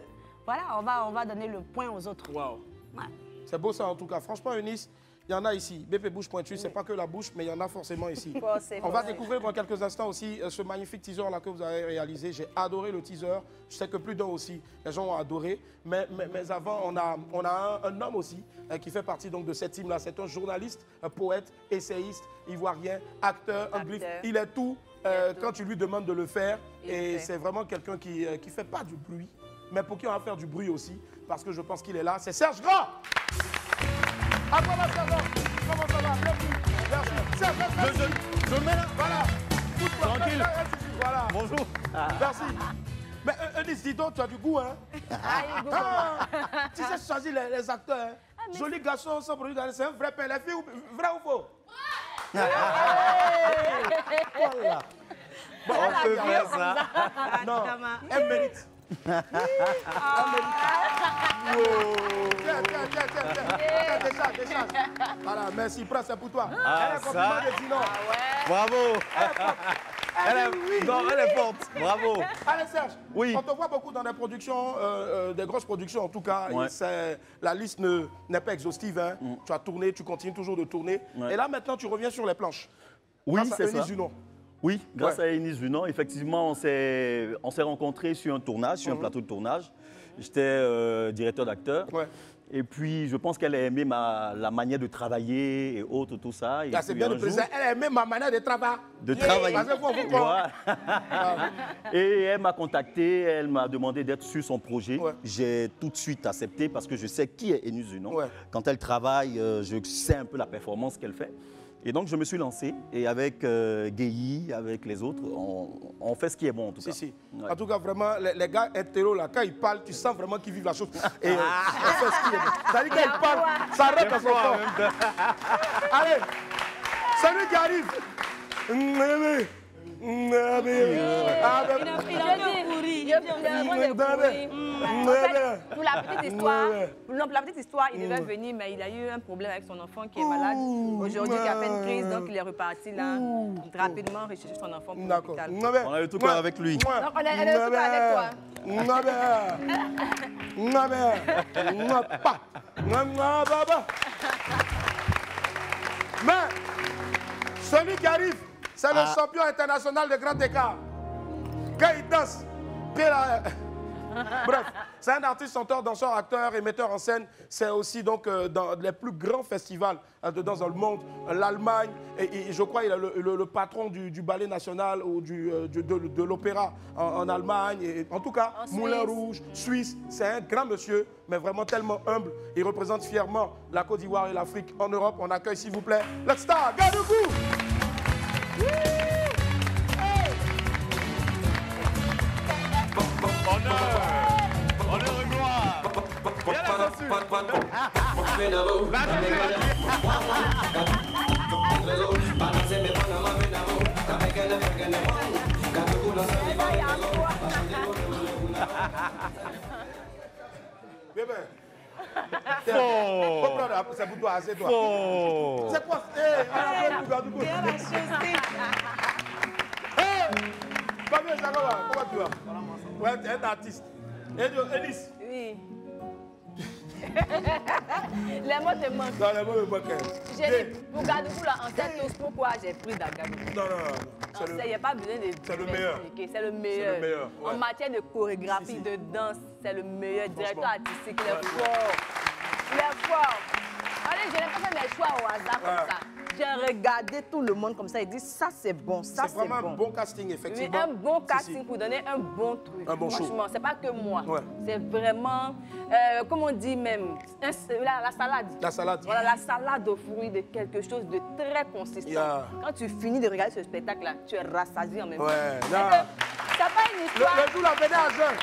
Speaker 4: voilà, on va donner le point aux autres.
Speaker 1: Wow.
Speaker 4: Ouais.
Speaker 1: C'est beau ça en tout cas. Franchement, Eunice, il y en a ici. BP Bouche Pointue, c'est pas que la bouche, mais il y en a forcément ici. On va découvrir dans quelques instants aussi ce magnifique teaser là que vous avez réalisé. J'ai adoré le teaser. Je sais que plus d'un aussi, les gens ont adoré. Mais avant, on a un homme aussi qui fait partie donc de cette team là. C'est un journaliste, un poète, essayiste, ivoirien, acteur, un brief. Il est tout quand tu lui demandes de le faire. Et c'est vraiment quelqu'un qui fait pas du bruit, mais pour qui on va faire du bruit aussi, parce que je pense qu'il est là. C'est Serge Grand. À quoi va Serge? Comment ça va? Merci. Serge,
Speaker 21: je mets là.
Speaker 1: Voilà.
Speaker 21: Tranquille.
Speaker 1: Voilà.
Speaker 21: Bonjour.
Speaker 1: Merci. Mais Eunice, dis donc, tu as du goût, hein? Tu sais choisir les acteurs, hein? Joli garçon, sans produit, c'est un vrai père. Les filles, vrai ou faux?
Speaker 21: Voilà.
Speaker 1: Bon,
Speaker 21: on peut faire ça.
Speaker 1: Non, elle mérite. Tiens, décharge. Voilà, merci, prends ça pour toi. Elle est compliment de Zino.
Speaker 21: Bravo. Elle est forte. Bravo.
Speaker 1: Allez Serge,
Speaker 21: oui.
Speaker 1: On te voit beaucoup dans des productions, des grosses productions en tout cas.
Speaker 21: Ouais.
Speaker 1: La liste n'est pas exhaustive. Hein. Tu as tourné, tu continues toujours de tourner.
Speaker 21: Ouais.
Speaker 1: Et là maintenant, tu reviens sur les planches.
Speaker 21: Oui, c'est ça.
Speaker 1: Junon.
Speaker 21: Oui, grâce à Eunice Junon, effectivement, on s'est rencontrés sur un tournage, sur un plateau de tournage. J'étais directeur d'acteur. Et puis, je pense qu'elle a aimé la manière de travailler et autres, tout ça.
Speaker 1: C'est bien de préciser, elle a aimé ma manière de travailler.
Speaker 21: Et elle m'a contacté, elle m'a demandé d'être sur son projet. J'ai tout de suite accepté parce que je sais qui est Eunice Junon. Quand elle travaille, je sais un peu la performance qu'elle fait. Et donc, je me suis lancé et avec Guéhi, avec les autres, on fait ce qui est bon en tout cas.
Speaker 1: En tout cas, vraiment, les gars hétéros, là, quand ils parlent, tu sens vraiment qu'ils vivent la chose. Et on fait ce qui est bon. C'est-à-dire quand ils parlent, ça rentre dans son corps. Allez, celui qui arrive.
Speaker 15: Il a pour la petite histoire, il devait venir, mais il a eu un problème avec son enfant qui est malade. Aujourd'hui, qui a fait une crise, donc il est reparti là, rapidement rechercher son enfant pour l'hôpital.
Speaker 21: On a eu tout cœur avec lui.
Speaker 15: Donc on a eu tout cœur avec toi.
Speaker 1: Mais celui qui arrive, c'est le champion international de grand écart. Quand il danse, bref, c'est un artiste, chanteur, danseur, acteur et metteur en scène. C'est aussi donc dans les plus grands festivals de danse dans le monde, l'Allemagne. Et je crois qu'il est le patron du ballet national ou de l'opéra en Allemagne. Et, en tout cas, Moulin Rouge, Suisse. C'est un grand monsieur, mais vraiment tellement humble. Il représente fièrement la Côte d'Ivoire et l'Afrique en Europe. On accueille, s'il vous plaît, le star Gadougou.
Speaker 21: Honneur et gloire. Viens là-dessus.
Speaker 1: C'est pour toi, c'est toi. C'est quoi? Comment tu vas? Ouais, tu es un artiste. Eunice.
Speaker 15: Oui. Les mots te manquent.
Speaker 1: Non, les mots me manquent.
Speaker 15: Pour Gadougou, là, on sait tous pourquoi j'ai pris Gadougou.
Speaker 1: Non.
Speaker 15: Il n'y a pas besoin de
Speaker 1: c'est le meilleur.
Speaker 15: C'est le meilleur.
Speaker 1: C'est le meilleur. Ouais.
Speaker 15: En matière de chorégraphie, de danse, c'est le meilleur. Directeur artistique, il est fort. Il est fort. Allez, je n'ai pas fait mes choix au hasard comme ça. J'ai regardé tout le monde comme ça et dit ça c'est bon, ça c'est bon.
Speaker 1: C'est vraiment un bon casting, effectivement.
Speaker 15: Oui, un bon casting pour donner un bon truc.
Speaker 1: Un bon show.
Speaker 15: Franchement, c'est pas que moi.
Speaker 1: Ouais.
Speaker 15: C'est vraiment, comme on dit même, la salade.
Speaker 1: La salade.
Speaker 15: Voilà, la salade aux fruits de quelque chose de très consistant.
Speaker 1: Yeah.
Speaker 15: Quand tu finis de regarder ce spectacle-là, tu es rassasié en même temps.
Speaker 1: Ouais.
Speaker 15: Ça n'a pas une histoire.
Speaker 1: Le jour là, venez à jeun.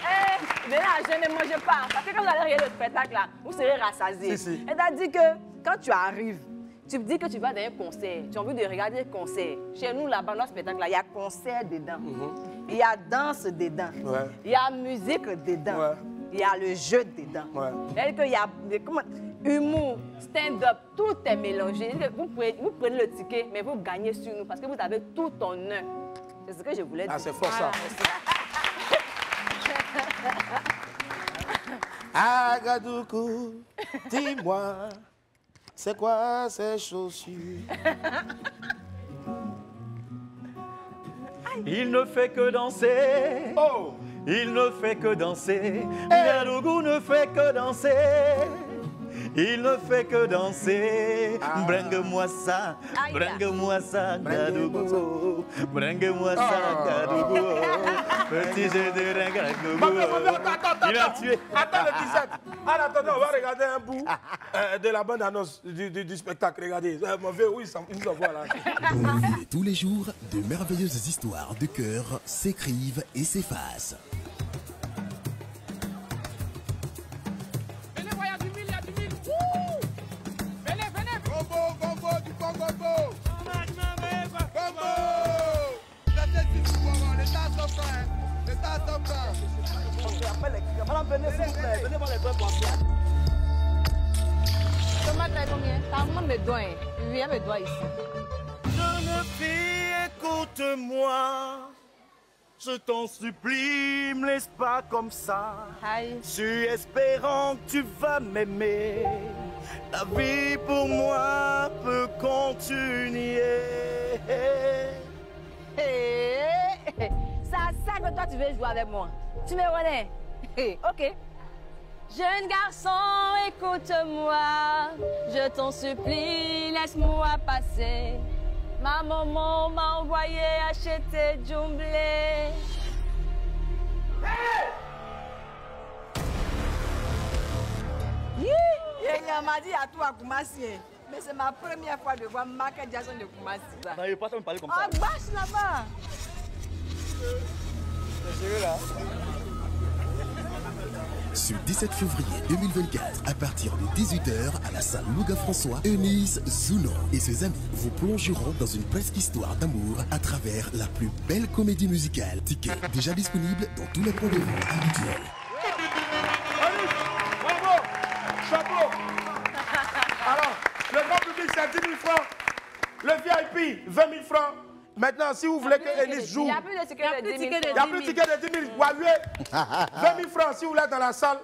Speaker 15: Venez à jeun, ne mangez pas. Parce que quand vous allez regarder le spectacle-là, vous serez rassasié.
Speaker 1: Si.
Speaker 15: Et t'as dit que quand tu arrives, tu me dis que tu vas dans un concert, tu as envie de regarder un concert. Chez nous, là-bas, dans le spectacle, il y a concert dedans. Il y a danse dedans. Il y a musique dedans. Il y a le jeu dedans. C'est-à-dire qu'il y a humour, stand-up, tout est mélangé. Vous prenez le ticket, mais vous gagnez sur nous parce que vous avez tout en un. C'est ce que je voulais dire.
Speaker 1: Ah, c'est fort ça. Agadoukou, dis-moi, c'est quoi ces chaussures?
Speaker 21: Il ne fait que danser.
Speaker 1: Oh.
Speaker 21: Il ne fait que danser. Gadougou ne fait que danser. Il ne fait que danser. Bringue-moi ça. Bringue-moi ça, Gadougou. Bringue-moi ça, Gadougou. Petit jeu de Gadougou. Il a tué.
Speaker 1: Attends le 17. En attendant, on va regarder un bout de la bande-annonce du spectacle. Regardez. Mon vieux, oui, il nous envoie là.
Speaker 5: Et tous les jours, de merveilleuses histoires de cœur s'écrivent et s'effacent.
Speaker 15: Venez voir les doigts pour faire. Tomate là combien? T'as un mes doigts. Oui, il y a mes doigts ici.
Speaker 21: Jeune fille, écoute-moi. Je t'en supplie, me laisse pas comme ça.
Speaker 15: Aïe.
Speaker 21: Je suis espérant que tu vas m'aimer. La vie pour moi peut continuer.
Speaker 15: C'est à ça que toi tu veux jouer avec moi. Tu me connais? Ok. Jeune garçon, écoute-moi. Je t'en supplie, laisse-moi passer. Ma maman m'a envoyé acheter du blé.
Speaker 23: On m'a dit à toi, Koumassi. Mais c'est ma première fois de voir Michael Jackson de Koumassi.
Speaker 21: Non, il ne pas me parler comme ça.
Speaker 23: Ah, bâche là-bas.
Speaker 21: C'est là.
Speaker 5: Ce 17 février 2024, à partir de 18h, à la salle Louga-François, Eunice Zounon et ses amis vous plongeront dans une presque histoire d'amour à travers la plus belle comédie musicale. Ticket déjà disponible dans tous les points de vente habituels.
Speaker 1: Bravo! Chapeau! Alors, le grand public, c'est 10 000 francs. Le VIP, 20 000 francs. Maintenant, si vous voulez que Eunice joue...
Speaker 15: Il n'y a plus de ticket de 10 000.
Speaker 1: Il n'y a plus de ticket de 10 000. 20 000 francs si vous voulez dans la salle.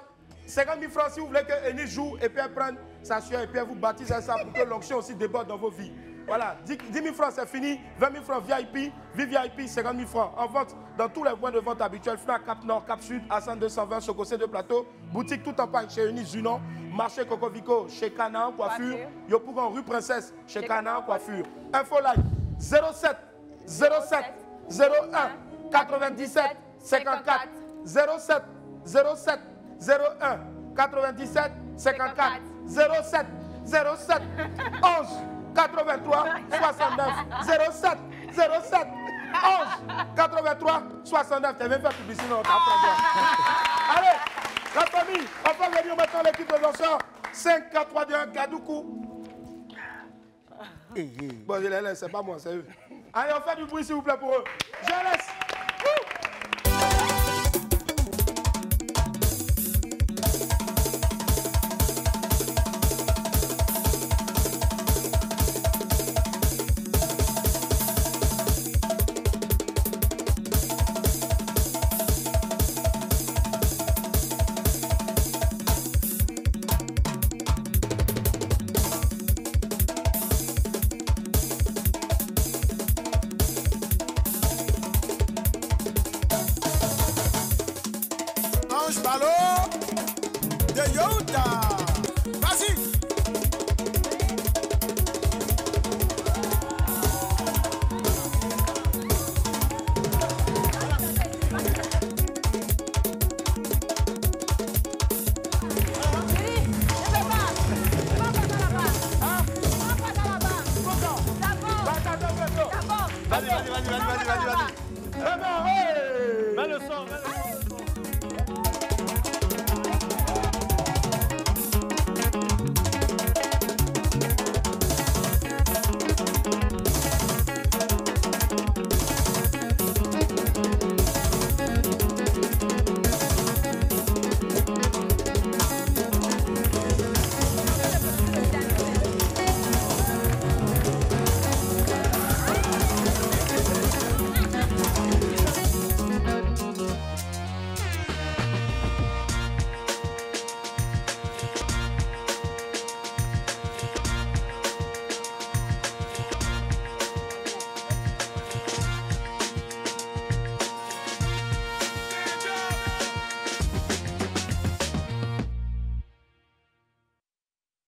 Speaker 1: 50 000 francs si vous voulez que Eunice joue et puis elle prenne sa sueur et puis elle vous baptise ça pour que l'onction aussi déborde dans vos vies. Voilà, 10 000 francs c'est fini. 20 000 francs VIP, VIP 50 000 francs. En vente dans tous les points de vente habituels. Fnac, Cap Nord, Cap Sud, Hassan 220, Sokosé de Plateau. Boutique tout en pagne chez Eunice Zunon. Marché Cocovico chez Canaan Coiffure. Yopougon rue Princesse chez Canaan Coiffure. Info live 07 01 97 54 07 01 97 54 07 11 83 69 07 11 83 69. T'as même fait publicité dans notre Allez, la famille, on va venir maintenant l'équipe de danseurs. 5, 4, 3, 2, 1, Gadougou. Bon, je les laisse, c'est pas moi, c'est eux. Allez, on fait du bruit s'il vous plaît pour eux. Je laisse.
Speaker 12: Georges Ballot de Yoda. Vas-y.